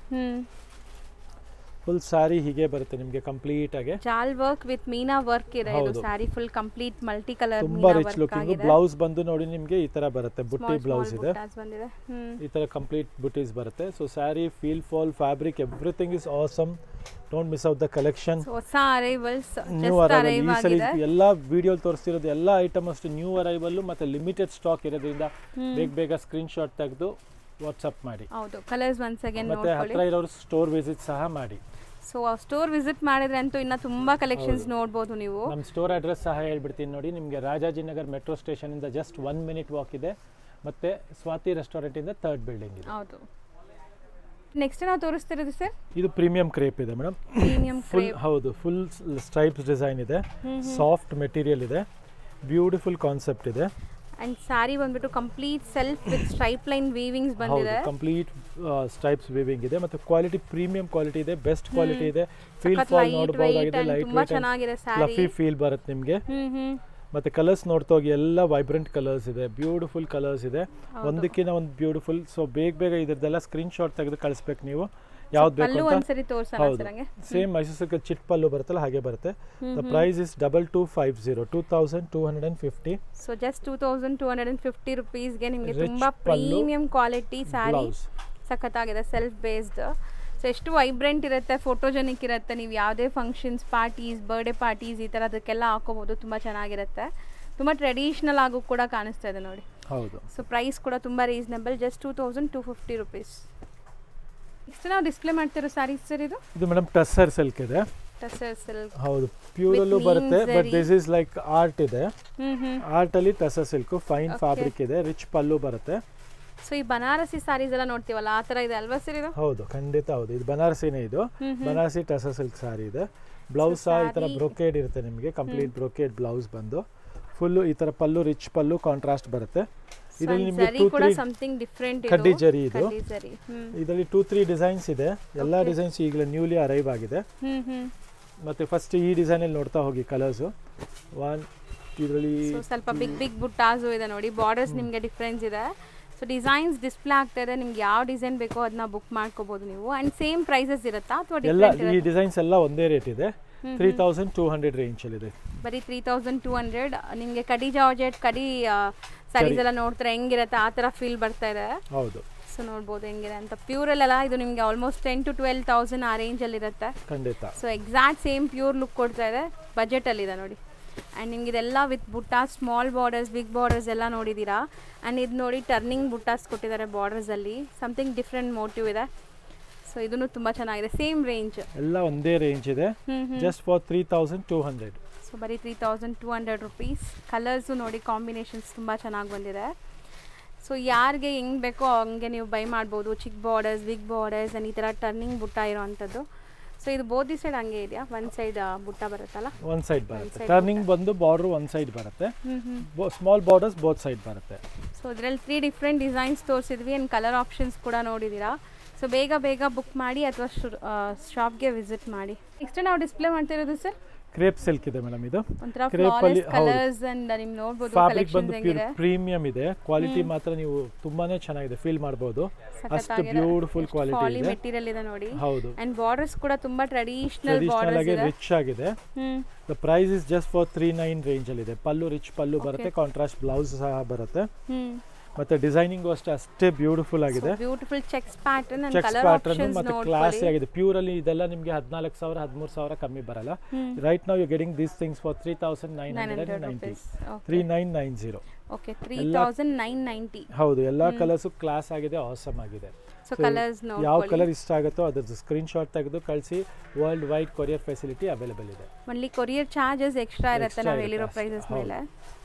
ಫುಲ್ ಸ್ಯಾರಿ ಹೀಗೆ ಬರುತ್ತೆ ನಿಮಗೆ ಕಂಪ್ಲೀಟ್ ಆಗಿ.
ಜಾಲ್ ವರ್ಕ್ ವಿತ್ ಮೀನಾ ವರ್ಕ್ ಇದೆ. ಇದು sari full complete multi colour
ತುಂಬಾ ರಿಚ್ ಲುಕಿಂಗ್. ಬ್ಲೌಸ್ ಬಂದು ನೋಡಿ ನಿಮಗೆ ಈ ತರ ಬರುತ್ತೆ. ಬುಟ್ಟಿ ಬ್ಲೌಸ್ ಇದೆ. ಈ ತರ ಕಂಪ್ಲೀಟ್ ಬುಟೀಸ್ ಬರುತ್ತೆ. So sari feel fall fabric everything is awesome. Don't miss out the collection.
ಹೊಸ ಅರೈವಲ್ಸ್,
ನ್ಯೂ ಅರೈವಲ್. ಈ ಸಲ ಎಲ್ಲ ವಿಡಿಯೋ ತೋರಿಸ್ತಿರೋದು ಎಲ್ಲ ಐಟಮ್ ಅಷ್ಟು ನ್ಯೂ ಅರೈವಲ್ ಮತ್ತೆ ಲಿಮಿಟೆಡ್ ಸ್ಟಾಕ್ ಇರೋದ್ರಿಂದ ಬೇಗ ಸ್ಕ್ರೀನ್ ಶಾಟ್ ತೆಗೆದು ವಾಟ್ಸಪ್ ಮಾಡಿ.
ಹೌದು, ಕಲರ್ಸ್ ಒನ್ಸ್ ಅಗೇನ್
ಮತ್ತೆ ಹತ್ರ ಇರೋರು ಸ್ಟೋರ್ ವಿಸಿಟ್ ಸಹ ಮಾಡಿ.
ಸೊ ಸ್ಟೋರ್ ವಿಸಿಟ್ ಮಾಡಿದ್ರೆ ಅಂತೂ ಇನ್ನ ತುಂಬಾ ಕಲೆಕ್ಷನ್ಸ್ ನೋಡಬಹುದು ನೀವು.
ನಮ್ಮ ಸ್ಟೋರ್ ಅಡ್ರೆಸ್ ಸಹ ಹೇಳ್ಬಿಡ್ತೀನಿ ನೋಡಿ. ನಿಮಗೆ ರಾಜಾಜಿನಗರ್ ಮೆಟ್ರೋ ಸ್ಟೇಷನ್ ಇಂದ ಜಸ್ಟ್ 1 minute ವಾಕ್ ಇದೆ. ಮತ್ತೆ ಸ್ವಾತಿ ರೆಸ್ಟೋರೆಂಟ್ ಇಂದ 3rd ಬಿಲ್ಡಿಂಗ್ ಇದೆ.
ಹೌದು. ನೆಕ್ಸ್ಟ್ ನಾವು ತೋರಿಸ್ತಿರೋದು ಸರ್
ಇದು ಪ್ರೀಮಿಯಂ ಕ್ರೇಪ್ ಇದೆ ಮೇಡಮ್.
ಪ್ರೀಮಿಯಂ
ಫುಲ್ ಹೌದು, ಫುಲ್ ಸ್ಟ್ರೈಪ್ಸ್ ಡಿಸೈನ್ ಇದೆ, ಸಾಫ್ಟ್ ಮೆಟೀರಿಯಲ್ ಇದೆ, ಬ್ಯೂಟಿಫುಲ್ ಕಾನ್ಸೆಪ್ಟ್ ಇದೆ.
ಅಂಡ್ ಸಾರಿ ಬಂದ್ಬಿಟ್ಟು complete self with stripe line weavings ಬಂದಿದೆ.
ಕಂಪ್ಲೀಟ್ ಸ್ಟ್ರೈಪ್ಸ್ ವೀವಿಂಗ್ ಇದೆ ಮತ್ತೆ ಕ್ವಾಲಿಟಿ ಪ್ರೀಮಿಯಂ ಕ್ವಾಲಿಟಿ ಇದೆ, ಬೆಸ್ಟ್ ಕ್ವಾಲಿಟಿ ಇದೆ. ಫೀಲ್ ಫಾಲ್ ನೋಡಬಹುದಾಗಿದೆ, ಲೈಟ್
ತುಂಬಾ ಚೆನ್ನಾಗಿದೆ ಸಾರಿ,
ಫ್ಲಫಿ ಫೀಲ್ ಬರುತ್ತೆ ನಿಮಗೆ. ಮತ್ತೆ ಕಲರ್ಸ್ ನೋಡ್ತಾ ಹೋಗಿ ಎಲ್ಲ ವೈಬ್ರೆಂಟ್ ಕಲರ್ಸ್ ಇದೆ, ಬ್ಯೂಟಿಫುಲ್ ಕಲರ್ಸ್ ಇದೆ, ಒಂದಕ್ಕಿಂತ ಒಂದು ಬ್ಯೂಟಿಫುಲ್. ಸೊ ಬೇಗ ಇದರದೆಲ್ಲ ಸ್ಕ್ರೀನ್ ಶಾಟ್ ತೆಗೆದು ಕಳಿಸ್ಬೇಕು ನೀವು, ಯಾವ್ದು ಬೇಕು ಅಂತ. ಹೌದು, ಸೇಮ್ ಮೈಸೂರು ಚಿಟ್ ಪಲ್ಲು ಬರುತ್ತಲ್ಲ ಹಾಗೆ ಬರುತ್ತೆ. The price is 2250, 2250.
So just 2250 rupees ಗೆ ನಿಮಗೆ ತುಂಬಾ ಪ್ರೀಮಿಯಂ ಕ್ವಾಲಿಟಿ ಸಾರಿ ಸಖತ್ತಾಗಿದೆ, ಸೆಲ್ಫ್ ಬೇಸ್ಡ್. ಸೊ ಎಷ್ಟು ವೈಬ್ರೆಂಟ್ ಇರುತ್ತೆ, ಫೋಟೋಜೆನಿಕ್ ಇರುತ್ತೆ. ನೀವು ಯಾವುದೇ ಫಂಕ್ಷನ್ಸ್, ಪಾರ್ಟೀಸ್, ಬರ್ಡೇ ಪಾರ್ಟೀಸ್ ಈ ಥರದಕ್ಕೆಲ್ಲ ಹಾಕೋಬಹುದು, ತುಂಬ ಚೆನ್ನಾಗಿರುತ್ತೆ. ತುಂಬ ಟ್ರೆಡಿಷ್ನಲ್ ಆಗು ಕೂಡ ಕಾಣಿಸ್ತಾ ಇದೆ ನೋಡಿ.
ಹೌದು.
ಸೊ ಪ್ರೈಸ್ ಕೂಡ ತುಂಬ ರೀಸನಬಲ್, ಜಸ್ಟ್ 2250 rupees. ನೆಕ್ಸ್ಟ್ ನಾವು ಡಿಸ್ಪ್ಲೇ ಮಾಡ್ತಿರೋ ಸ್ಯಾರೀಸ್ ಸರ್ ಇದು
ಮೇಡಮ್ ಟಸ್ಸರ್ ಸಿಲ್ಕ್ ಇದೆ.
ಟಸ್ಸರ್ ಸಿಲ್ಕ್
ಹೌದು, ಪ್ಯೂರ್ ಅಲ್ಲೂ ಬರುತ್ತೆ, but this is like art ಇದೆ. ಆರ್ಟ್ ಅಲ್ಲಿ ಟಸ್ಸರ್ ಸಿಲ್ಕ್ ಫೈನ್ ಫ್ಯಾಬ್ರಿಕ್ ಇದೆ, ರಿಚ್ ಪಲ್ಲು ಬರುತ್ತೆ.
ಸೊ ಈ ಬನಾರಸಿ ಸಾರೀಸ್ ಎಲ್ಲ ನೋಡ್ತೀವಲ್ಲ ಆ ತರ ಇದೆ ಅಲ್ವಾ ಸರ್ ಇದು?
ಹೌದು, ಖಂಡಿತ ಹೌದು. ಇದು ಬನಾರಸಿನೇ, ಇದು ಬನಾರಸಿ ಟಸರ್ ಸಿಲ್ಕ್ ಸಾರಿ ಇದೆ. ಬ್ಲೌಸ್ ಸಹ ಈ ತರ ಬ್ರೊಕೇಡ್ ಇರುತ್ತೆ ನಿಮಗೆ, ಕಂಪ್ಲೀಟ್ ಬ್ರೊಕೇಡ್ ಬ್ಲೌಸ್ ಬಂದು ಫುಲ್ ಈ ತರ ಪಲ್ಲು, ರಿಚ್ ಪಲ್ಲು, ಕಾಂಟ್ರಾಸ್ಟ್ ಬರುತ್ತೆ. ಇದರಲ್ಲಿ ನಿಮಗೆ 2-3
ಸಮಥಿಂಗ್ ಡಿಫರೆಂಟ್
ಕಡ್ಡಿ ಜರಿ ಇದು. ಇದರಲ್ಲಿ 2-3 ಡಿಸೈನ್ಸ್ ಇದೆ, ಎಲ್ಲಾ ಡಿಸೈನ್ಸ್ ಈಗಲೇ ನ್ಯೂಲಿ ಅರೈವ್ ಆಗಿದೆ. ಮತ್ತೆ ಫಸ್ಟ್ ಈ ಡಿಸೈನ್ ಅಲ್ಲಿ ನೋಡ್ತಾ ಹೋಗಿ ಕಲರ್ಸ್. ಇದರಲ್ಲಿ
ಸ್ವಲ್ಪ ಬಿಗ್ ಬುಟ್ಟಾಸ್ ಇದೆ ನೋಡಿ, ಬಾರ್ಡರ್ಸ್ ನಿಮಗೆ ಡಿಫರೆನ್ಸ್ ಇದೆ. ಸೊ ಡಿಸೈನ್ಸ್ ಡಿಸ್ಪ್ಲೇ ಆಗ್ತಾ ಇದೆ, ನಿಮ್ಗೆ ಯಾವ ಡಿಸೈನ್ ಬೇಕೋ ಅದನ್ನ ಬುಕ್ ಮಾಡ್ಕೋಬಹುದು ನೀವು. ಅಂಡ್ ಸೇಮ್ ಪ್ರೈಸಸ್ ಇರುತ್ತಾ ಅಥವಾ
ಡಿಫರೆಂಟ್? ಎಲ್ಲ ಈ ಡಿಸೈನ್ಸ್ ಎಲ್ಲ ಒಂದೇ ರೇಟ್ ಇದೆ, 3200 ರೇಂಜ್ ಅಲ್ಲಿ ಇದೆ.
ಬರೀ 3200. ನಿಮಗೆ ಕಡಿ ಜಾರ್ಜೆಟ್, ಕಡಿ ಸ್ಯಾರೀಸ್ ಎಲ್ಲ ನೋಡ್ತಾರೆ ಹೆಂಗಿರುತ್ತೆ ಆ ತರ ಫೀಲ್ ಬರ್ತಾ ಇದೆ.
ಹೌದು.
ಸೊ ನೋಡ್ಬೋದು ಹೆಂಗಿದೆ ಅಂತ. ಪ್ಯೂರ್ ಅಲ್ಲ ಇದು, ನಿಮಗೆ ಆಲ್ಮೋಸ್ಟ್ 10 to 12,000 ಆ ರೇಂಜ್ ಅಲ್ಲಿ ಇರುತ್ತೆ
ಖಂಡಿತ.
So exact same pure look ಕೊಡ್ತಾ ಇದೆ, ಬಜೆಟ್ ಅಲ್ಲಿ ಇದೆ ನೋಡಿ. ಆ್ಯಂಡ್ ನಿಮ್ಗೆ ಇದೆಲ್ಲ with buttas, small borders, big borders ಎಲ್ಲ ನೋಡಿದ್ದೀರಾ. ಆ್ಯಂಡ್ ಇದು ನೋಡಿ ಟರ್ನಿಂಗ್ ಬುಟ್ಟಾಸ್ ಕೊಟ್ಟಿದ್ದಾರೆ ಬಾರ್ಡರ್ಸಲ್ಲಿ, ಸಮಥಿಂಗ್ ಡಿಫ್ರೆಂಟ್ ಮೋಟಿವ್ ಇದೆ. ಸೊ ಇದನ್ನು ತುಂಬ ಚೆನ್ನಾಗಿದೆ, ಸೇಮ್ ರೇಂಜ್,
ಎಲ್ಲ ಒಂದೇ ರೇಂಜ್ ಇದೆ, ಜಸ್ಟ್ ಫಾರ್ 3200.
ಸೊ ಬರೀ 3200 rupees. ಕಲರ್ಸು ನೋಡಿ, ಕಾಂಬಿನೇಷನ್ಸ್ ತುಂಬ ಚೆನ್ನಾಗಿ ಬಂದಿದೆ. ಸೊ ಯಾರಿಗೆ ಹೆಂಗೆ ಬೇಕೋ ಹಂಗೆ ನೀವು ಬೈ ಮಾಡ್ಬೋದು. ಚಿಕ್ಕ ಬಾರ್ಡರ್ಸ್, ಬಿಗ್ ಬಾರ್ಡರ್ಸ್ ಆ್ಯಂಡ್ ಈ ಥರ ಟರ್ನಿಂಗ್ ಬುಟ್ಟ ಇರೋ ಅಂಥದ್ದು. ಸೊ ಇದು ಬೋದಿ ಸೈಡ್ ಹಂಗೆ ಇದೆಯಾ? ಒನ್ ಸೈಡ್ ಬುಟ್ಟ ಬರುತ್ತಲ್ಲ,
ಒನ್ ಸೈಡ್ ಬರುತ್ತೆ. ಟರ್ನಿಂಗ್ ಬಂದು ಬಾರ್ಡರ್ ಒನ್ ಸೈಡ್ ಬರುತ್ತೆ, ಸ್ಮಾಲ್ ಬಾರ್ಡರ್ಸ್ ಬೋತ್ ಸೈಡ್ ಬರುತ್ತೆ.
ಸೊ ಇದರಲ್ಲಿ 3 ಡಿಫ್ರೆಂಟ್ ಡಿಸೈನ್ಸ್ ತೋರಿಸಿದ್ವಿ ಆ್ಯಂಡ್ ಕಲರ್ ಆಪ್ಷನ್ಸ್ ಕೂಡ ನೋಡಿದ್ದೀರಾ. ಸೊ ಬೇಗ ಬುಕ್ ಮಾಡಿ ಅಥವಾ ಶಾಪ್ಗೆ ವಿಸಿಟ್ ಮಾಡಿ. ನೆಕ್ಸ್ಟ್ ನಾವು ಡಿಸ್ಪ್ಲೇ ಮಾಡ್ತಿರೋದು ಸರ್
ಕ್ರೇಪ್ ಸಿಲ್ಕ್ ಇದೆ ಮೇಡಮ್. ಇದು
ಒಂಥರ ಫ್ಲಾಲೆಸ್ ಕಲರ್ಸ್ ಅಂಡ್ ನೀವು ನೋಡಬಹುದು,
ಫ್ಯಾಬ್ರಿಕ್ ಬಂದು ಪ್ರೀಮಿಯಂ ಇದೆ, ಕ್ವಾಲಿಟಿ ಮಾತ್ರ ನೀವು ತುಂಬಾನೇ ಚೆನ್ನಾಗಿದೆ, ಫೀಲ್ ಮಾಡಬಹುದು, ಅಷ್ಟು ಬ್ಯೂಟಿಫುಲ್ ಕ್ವಾಲಿಟಿ ಇದೆ.
ಮೆಟೀರಿಯಲ್ ಇದೆ ನೋಡಿ.
ಹೌದು.
ಅಂಡ್ ಬಾರ್ಡರ್ಸ್ ಕೂಡ ತುಂಬಾ ಟ್ರೆಡಿಷನಲ್ ಬಾರ್ಡರ್ಸ್ ಇದೆ,
ರಿಚ್ ಆಗಿದೆ. The price is just for 39 range ಅಲ್ಲಿ ಇದೆ. ಪಲ್ಲು ರಿಚ್ ಪಲ್ಲು ಬರುತ್ತೆ, ಕಾಂಟ್ರಾಸ್ಟ್ ಬ್ಲೌಸ್ ಸಹ ಬರುತ್ತೆ. ಮತ್ತೆ ಡಿಸೈನಿಂಗ್ ಅಷ್ಟೇ ಬ್ಯೂಟಿಫುಲ್ ಆಗಿದೆ,
beautiful checks pattern and colour options
ಮತ್ತೆ ಕ್ಲಾಸಿ ಆಗಿದೆ. ಪ್ಯೂರ್ ಅಲ್ಲಿ ಇದೆಲ್ಲ ನಿಮಗೆ 14,000 13,000 ಕಮ್ಮಿ ಬರಲ್ಲ. Right now you getting these things for 3990, 3990.
Okay, 3990.
ಹೌದು, ಎಲ್ಲಾ ಕಲರ್ಸ್ ಕ್ಲಾಸ್ ಆಗಿದೆ, ಆಸಮ್ ಆಗಿದೆ.
ಸೊ ಕಲರ್ಸ್ ನೋಡಿ,
ಯಾವ ಕಲರ್ ಇಷ್ಟ ಆಗುತ್ತೋ ಅದರ ಸ್ಕ್ರೀನ್ ಶಾಟ್ ತೆಗೆದು ಕಳಿಸಿ. World wide courier facility available ಇದೆ.
ಓನ್ಲಿ ಕೊರಿಯರ್ ಚಾರ್ಜಸ್ ಎಕ್ಸ್ಟ್ರಾ ಇರುತ್ತೆ ನಾವು ಹೇಳಿರೋ ಪ್ರೈಸಸ್ ಮೇಲೆ.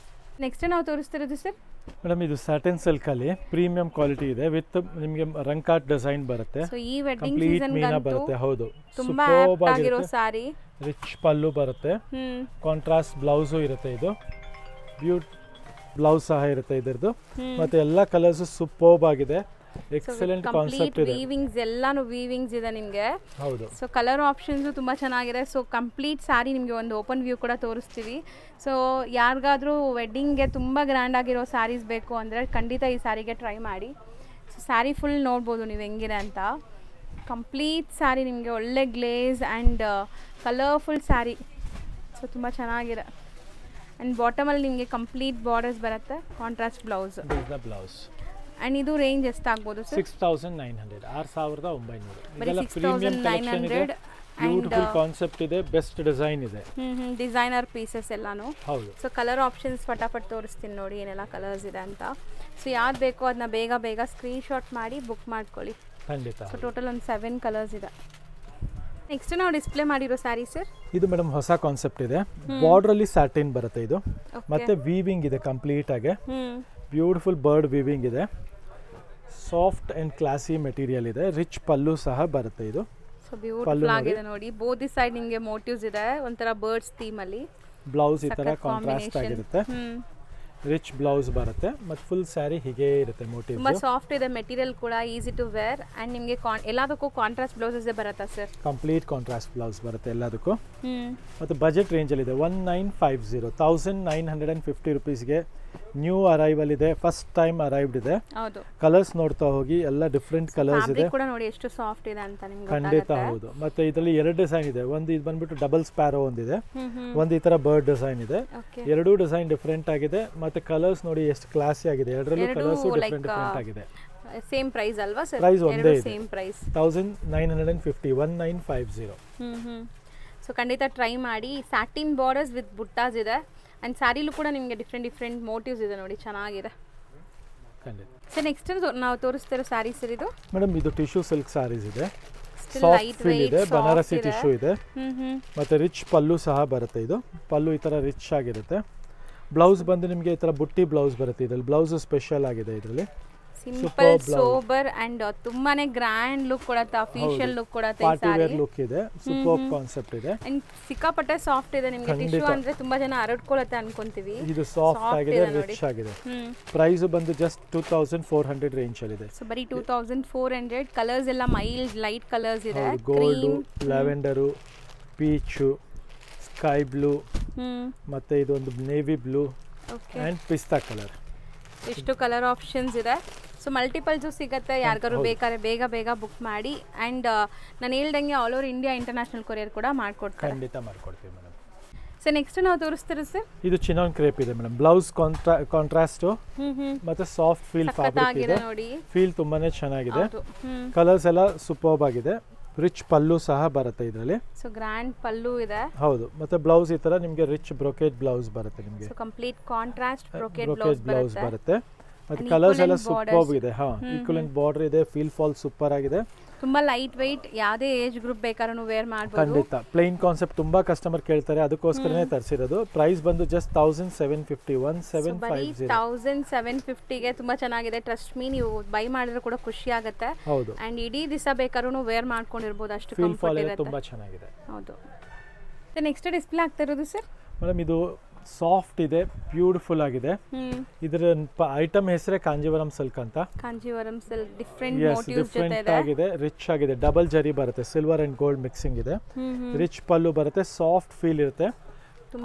ನೆಕ್ಸ್ಟ್ ನಾವು ತೋರಿಸ್ತಿರೋದು ಸರ್
ಮೇಡಮ್, ಇದು ಸ್ಯಾಟಿನ್ ಸಿಲ್ಕ್ ಅಲ್ಲಿ ಪ್ರೀಮಿಯಂ ಕ್ವಾಲಿಟಿ ಇದೆ, ವಿತ್ ನಿಮಗೆ ರಂಕಾಟ್ ಡಿಸೈನ್ ಬರುತ್ತೆ.
ಸೊ ಈ ವೆಡ್ಡಿಂಗ್ ಸೀಸನ್ ಗಂತೂ
ಬರುತ್ತೆ. ಹೌದು,
ತುಂಬಾ ಆಗಿರೋ ಸಾರಿ,
ರಿಚ್ ಪಲ್ಲು ಬರುತ್ತೆ, ಕಾಂಟ್ರಾಸ್ಟ್ ಬ್ಲೌಸು ಇರುತ್ತೆ. ಇದು ಬ್ಲೌಸ್ ಸಹ ಇರುತ್ತೆ ಇದರದ್ದು. ಮತ್ತೆ ಎಲ್ಲಾ ಕಲರ್ಸ್ ಸೂಪರ್ಬ್ ಆಗಿದೆ, ಎಕ್ಸಲೆಂಟ್ ಕಾನ್ಸೆಪ್ಟ್ ಇದೆ.
ವೀವಿಂಗ್ಸ್ ಎಲ್ಲಾನು ವೀವಿಂಗ್ಸ್ ಇದೆ ನಿಮಗೆ.
ಹೌದು.
ಸೊ ಕಲರ್ ಆಪ್ಷನ್ಸ್ ತುಂಬಾ ಚೆನ್ನಾಗಿದೆ. ಸೊ ಕಂಪ್ಲೀಟ್ ಸಾರಿ ನಿಮಗೆ ಒಂದು ಓಪನ್ ವ್ಯೂ ಕೂಡ ತೋರಿಸ್ತೀವಿ. ಸೊ ಯಾರಿಗಾದ್ರೂ ವೆಡ್ಡಿಂಗ್ಗೆ ತುಂಬ ಗ್ರ್ಯಾಂಡ್ ಆಗಿರೋ ಸ್ಯಾರೀಸ್ ಬೇಕು ಅಂದರೆ ಖಂಡಿತ ಈ ಸ್ಯಾರಿಗೆ ಟ್ರೈ ಮಾಡಿ. ಸೊ ಸ್ಯಾರಿ ಫುಲ್ ನೋಡ್ಬೋದು ನೀವು ಹೆಂಗಿದೆ ಅಂತ. ಕಂಪ್ಲೀಟ್ ಸ್ಯಾರಿ ನಿಮಗೆ ಒಳ್ಳೆ glaze and colourful sari. So ತುಂಬ ಚೆನ್ನಾಗಿದೆ. ಆ್ಯಂಡ್ ಬಾಟಮಲ್ಲಿ ನಿಮಗೆ ಕಂಪ್ಲೀಟ್ ಬಾರ್ಡರ್ಸ್ ಬರುತ್ತೆ, ಕಾಂಟ್ರಾಸ್ಟ್ ಬ್ಲೌಸ್. ಆ್ಯಂಡ್ ಇದು ರೇಂಜ್ ಎಷ್ಟಾಗ್ಬೋದು ಸರ್?
6900, 6900. ಇದೆಲ್ಲ ಪ್ರೀಮಿಯಂ ಕಲೆಕ್ಷನ್ ಇದೆ, ಬ್ಯೂಟಿಫುಲ್ ಕಾನ್ಸೆಪ್ಟ್ ಇದೆ, ಬೆಸ್ಟ್ ಡಿಸೈನ್ ಇದೆ,
ಡಿಸೈನರ್ ಪೀಸಸ್ ಎಲ್ಲಾನು.
ಹೌದು.
ಸೊ ಕಲರ್ ಆಪ್ಷನ್ಸ್ ಫಟಾಫಟ್ ತೋರಿಸ್ತೀನಿ ನೋಡಿ ಏನೆಲ್ಲ ಕಲರ್ಸ್ ಇದೆ ಅಂತ. ಸೊ ಯಾವ್ದು ಬೇಕೋ ಅದನ್ನ ಬೇಗ ಸ್ಕ್ರೀನ್ ಶಾಟ್ ಮಾಡಿ ಬುಕ್ ಮಾಡ್ಕೊಳ್ಳಿ.
ಖಂಡಿತ.
ಸೊ ಟೋಟಲ್ ಒಂದು 7 ಕಲರ್ಸ್ ಇದೆ. ನೆಕ್ಸ್ಟ್ ನಾವು ಡಿಸ್ಪ್ಲೇ ಮಾಡಿರೋ ಸ್ಯಾರಿ ಸರ್,
ಇದು ಮೇಡಮ್ ಹೊಸ ಕಾನ್ಸೆಪ್ಟ್ ಇದೆ. ಬಾರ್ಡರ್ ಅಲ್ಲಿ ಸ್ಯಾಟಿನ್ ಬರುತ್ತೆ ಇದು, ಮತ್ತೆ ವೀವಿಂಗ್ ಇದೆ ಕಂಪ್ಲೀಟ್ ಆಗಿ, ಬ್ಯೂಟಿಫುಲ್ ಬರ್ಡ್ ವೀವಿಂಗ್ ಇದೆ. ಸಾಫ್ಟ್ ಅಂಡ್ ಕ್ಲಾಸಿ ಮೆಟೀರಿಯಲ್ ಇದೆ, ರಿಚ್ ಪಲ್ಲು ಸಹ ಬರುತ್ತೆ ಇದು.
ಸೊ ಬ್ಯೂಟಿಫುಲ್ ಆಗಿದೆ ನೋಡಿ, ಬೋತ್ ದಿ ಸೈಡ್ ನಿಮಗೆ ಮೋಟಿವ್ಸ್ ಇದೆ, ಒಂಥರ ಬರ್ಡ್ಸ್ ಥೀಮ್ ಅಲ್ಲಿ.
ಬ್ಲೌಸ್ ಈ ತರ ಕಾಂಟ್ರಾಸ್ಟ್ ಆಗಿರುತ್ತೆ, ರಿಚ್ ಬ್ಲೌಸ್ ಬರುತ್ತೆ ಮತ್ತು ಫುಲ್ ಸ್ಯಾರಿ ಹೀಗೆ ಇರುತ್ತೆ ಮೋಟಿವ್.
ತುಂಬಾ ಸಾಫ್ಟ್ ಇದೆ ಮೆಟೀರಿಯಲ್ ಕೂಡ, ಈಸಿ ಟು ವೇರ್ ಅಂಡ್ ನಿಮಗೆ ಎಲ್ಲದಕ್ಕೂ ಕಾಂಟ್ರಾಸ್ಟ್ ಬ್ಲೌಸಸ್ ಬರುತ್ತಾ ಸರ್?
ಕಂಪ್ಲೀಟ್ ಕಾಂಟ್ರಾಸ್ಟ್ ಬ್ಲೌಸ್ ಬರುತ್ತೆ ಎಲ್ಲದಕ್ಕೂ. ಮತ್ತು ಬಜೆಟ್ ರೇಂಜಲ್ಲಿ ಇದೆ 1950 1950 ರುಪೀಸ್ಗೆ ನ್ಯೂ ಅರೈವಲ್ ಇದೆ, ಫಸ್ಟ್ ಟೈಮ್ ಅರೈವ್ಡ್ ಇದೆ.
ಹೌದು,
ಕಲರ್ಸ್ ನೋಡ್ತಾ ಹೋಗಿ, ಎಲ್ಲ ಡಿಫ್ರೆಂಟ್ ಕಲರ್ಸ್ ಇದೆ
ಕೂಡ ನೋಡಿ ಎಷ್ಟು ಸಾಫ್ಟ್ ಇದೆ ಅಂತ ನಿಮಗೆ
ಖಂಡಿತ. ಹೌದು, ಮತ್ತೆ ಇದರಲ್ಲಿ 2 ಡಿಸೈನ್ ಇದೆ, ಒಂದು ಇದು ಬಂದ್ಬಿಟ್ಟು ಡಬಲ್ ಸ್ಪ್ಯಾರೋ ಒಂದಿದೆ, ಒಂದು ಈ ತರ ಬರ್ಡ್ ಡಿಸೈನ್ ಇದೆ. ಎರಡೂ ಡಿಸೈನ್ ಡಿಫ್ರೆಂಟ್ ಆಗಿದೆ, ಮತ್ತೆ ಕಲರ್ಸ್ ನೋಡಿ ಎಷ್ಟು ಕ್ಲಾಸಿ ಆಗಿದೆ, ಎರಡರಲ್ಲೂ ಕಲರ್ಸ್ ಡಿಫ್ರೆಂಟ್ ಆಗಿದೆ.
ಸೇಮ್ ಪ್ರೈಸ್ ಅಲ್ವಾ ಸರ್?
ಪ್ರೈಸ್ ಒಂದೇ ಇದೆ,
ಸೇಮ್ ಪ್ರೈಸ್
1950 1950.
ಸೊ ಖಂಡಿತ ಟ್ರೈ ಮಾಡಿ. ಸ್ಯಾಟಿನ್ ಬಾರ್ಡರ್ಸ್ ವಿತ್ ಬುಟ್ಟಾಸ್ ಇದೆ ಅಂಡ್ ಸ್ಯಾರಿಲೂ ಕೂಡ ನಿಮಗೆ ಡಿಫ್ರೆಂಟ್ ಮೋಟಿವ್ಸ್ ಇದೆ ನೋಡಿ, ಚೆನ್ನಾಗಿದೆ. ಸರ್ ನೆಕ್ಸ್ಟ್ ನಾವು ತೋರಿಸ್ತಿರೋ ಸ್ಯಾರಿ ಸರ್ ಇದು
ಮೇಡಮ್, ಇದು ಟಿಶ್ಯೂ ಸಿಲ್ಕ್ ಸ್ಯಾರೀಸ್ ಇದೆ, ಸಾಫ್ಟ್ ಫೀಲ್ ಇದೆ, ಬನಾರಸಿ ಟಿಶ್ಯೂ ಇದೆ, ಮತ್ತೆ ರಿಚ್ ಪಲ್ಲು ಸಹ ಬರುತ್ತೆ. ಇದು ಪಲ್ಲು ಈ ತರ ರಿಚ್ ಆಗಿರುತ್ತೆ. ಬ್ಲೌಸ್ ಬಂದು ನಿಮಗೆ ಈ ತರ ಬುಟ್ಟಿ ಬ್ಲೌಸ್ ಬರುತ್ತೆ, ಇದರಲ್ಲಿ ಬ್ಲೌಸ್ ಸ್ಪೆಷಲ್ ಆಗಿದೆ, ಇದರಲ್ಲಿ
ಸಿಂಪಲ್ ಸೋಬರ್ ಅಂಡ್ ತುಂಬಾನೇ ಗ್ರ್ಯಾಂಡ್ ಲುಕ್ ಕೊಡುತ್ತೆ, ಅಫಿಷಿಯಲ್ ಲುಕ್ ಕೊಡುತ್ತೆ,
ಪಾರ್ಟಿ ವೇರ್ ಲುಕ್ ಇದೆ, ಸೂಪರ್ ಕಾನ್ಸೆಪ್ಟ್ ಇದೆ
ಅಂಡ್ ಸಿಕ್ಕಾಪಟ್ಟೆ ಸಾಫ್ಟ್ ಇದೆ. ನಿಮಗೆ ಟಿಶ್ಯೂ ಅಂದ್ರೆ ತುಂಬಾ ಜನ ಹರಡ್ಕೊಳ್ಳುತ್ತೆ ಅನ್ಕೊಂತೀವಿ,
ಇದು ಸಾಫ್ಟ್ ಆಗಿದೆ, ರಿಚ್ ಆಗಿದೆ. ಪ್ರೈಸ್ ಬಂದು ಜಸ್ಟ್ 2400 ರೇಂಜ್ ಅಲ್ಲಿ ಇದೆ.
ಸೊ ಬರೀ 2400. ಕಲರ್ಸ್ ಎಲ್ಲ ಮೈಲ್ಡ್ ಲೈಟ್ ಕಲರ್ಸ್ ಇದೆ,
gold, lavender, peach, sky blue, ಮತ್ತೆ ಇದೊಂದು ನೇವಿ ಬ್ಲೂ ಅಂಡ್ ಪಿಸ್ತಾ ಕಲರ್.
ಎಷ್ಟು ಕಲರ್ ಆಪ್ಷನ್ಸ್ ಇದೆ. ಸೊ ಮಲ್ಟಿಪಲ್ಸು ಸಿಗುತ್ತೆ, ಯಾರಿಗಾರು ಬೇಕಾದ್ರೆ ಬೇಗ ಬುಕ್ ಮಾಡಿ. ಆ್ಯಂಡ್ ನಾನು ಹೇಳ್ದಂಗೆ all over India international courier ಕೂಡ ಮಾಡ್ಕೊಡ್ತಾರೆ.
ಖಂಡಿತ ಮಾಡ್ಕೊಡ್ತೀವಿ ಮೇಡಮ್.
ಸೊ ನೆಕ್ಸ್ಟ್ ನಾವು ತೋರಿಸ್ತೀರಾ ಸರ್?
ಇದು ಚಿನಾನ್ ಕ್ರೇಪ್ ಇದೆ ಮೇಡಮ್, ಬ್ಲೌಸ್ ಕಾಂಟ್ರಾಸ್ಟ್ ಮತ್ತೆ ಸಾಫ್ಟ್ ಫೀಲ್ ಫ್ಯಾಬ್ರಿಕ್ ಇದೆ ನೋಡಿ, ಫೀಲ್ ತುಂಬಾನೇ ಚೆನ್ನಾಗಿದೆ. ಕಲರ್ಸ್ ಎಲ್ಲ ಸೂಪರ್ಬ್ ಆಗಿದೆ, ರಿಚ್ ಪಲ್ಲು ಸಹ ಬರುತ್ತೆ ಇದರಲ್ಲಿ.
ಸೊ ಗ್ರ್ಯಾಂಡ್ ಪಲ್ಲು ಇದೆ.
ಹೌದು, ಮತ್ತೆ ಬ್ಲೌಸ್ ಈ ತರ ನಿಮಗೆ ರಿಚ್ ಬ್ರೊಕೇಟ್ ಬ್ಲೌಸ್ ಬರುತ್ತೆ, ನಿಮಗೆ
ಕಂಪ್ಲೀಟ್ ಕಾಂಟ್ರಾಸ್ಟ್ ಬ್ರೊಕೇಟ್
ಬ್ಲೌಸ್ ಬರುತ್ತೆ. ಮತ್ತೆ ಕಲರ್ಸ್ ಎಲ್ಲ ಸೂಪರ್ಬ್ ಇದೆ. ಈಕ್ವಲೆಂಟ್ ಬಾರ್ಡರ್ ಇದೆ, ಫೀಲ್ ಫಾಲ್ ಸೂಪರ್ ಆಗಿದೆ,
ತುಂಬಾ ಲೈಟ್ weight, ಯಾವುದೇ ಏಜ್ ಗ್ರೂಪ್ ಬೇಕಾದ್ರೂ ವೇರ್ ಮಾಡಬಹುದು.
ಖಂಡಿತ ಪ್ಲೇನ್ ಕಾನ್ಸೆಪ್ಟ್ ತುಂಬಾ ಕಸ್ಟಮರ್ ಕೇಳ್ತಾರೆ, ಅದಕ್ಕೋಸ್ಕರನೇ ತರಿಸಿರೋದು. ಪ್ರೈಸ್ ಬಂದು ಜಸ್ಟ್ 1750 1750.
1750 ಗೆ ತುಂಬಾ ಚೆನ್ನಾಗಿದೆ. ಟ್ರಸ್ಟ್ ಮೀ, ನೀವು ಬೈ ಮಾಡಿದ್ರೆ ಕೂಡ ಖುಷಿ ಆಗುತ್ತೆ.
ಹೌದು,
ಅಂಡ್ ಇಡೀ ದಿವಸ ಬೇಕಾದ್ರೂ ವೇರ್ ಮಾಡ್ಕೊಂಡಿರಬಹುದು, ಅಷ್ಟು ಕಂಫರ್ಟ್ ಇರುತ್ತೆ,
ತುಂಬಾ ಚೆನ್ನಾಗಿದೆ.
ಹೌದು. ನೆಕ್ಸ್ಟ್ ಡಿಸ್ಪ್ಲೇ ಆಗ್ತಾ ಇರೋದು ಸರ್
ಮೇಡಮ್, ಇದು ಸಾಫ್ಟ್ ಇದೆ, ಬ್ಯೂಟಿಫುಲ್ ಆಗಿದೆ. ಇದರ ಐಟಮ್ ಹೆಸರೇ ಕಾಂಜೀವರಂ ಸಿಲ್ಕ್ ಅಂತ.
ಕಾಂಜೀವರಂ ಸಿಲ್ಕ್ ಡಿಫ್ರೆಂಟ್
ಆಗಿದೆ, ರಿಚ್ ಆಗಿದೆ, ಡಬಲ್ ಜರಿ ಬರುತ್ತೆ, ಸಿಲ್ವರ್ ಅಂಡ್ ಗೋಲ್ಡ್ ಮಿಕ್ಸಿಂಗ್ ಇದೆ, ರಿಚ್ ಪಲ್ಲು ಬರುತ್ತೆ, ಸಾಫ್ಟ್ ಫೀಲ್ ಇರುತ್ತೆ.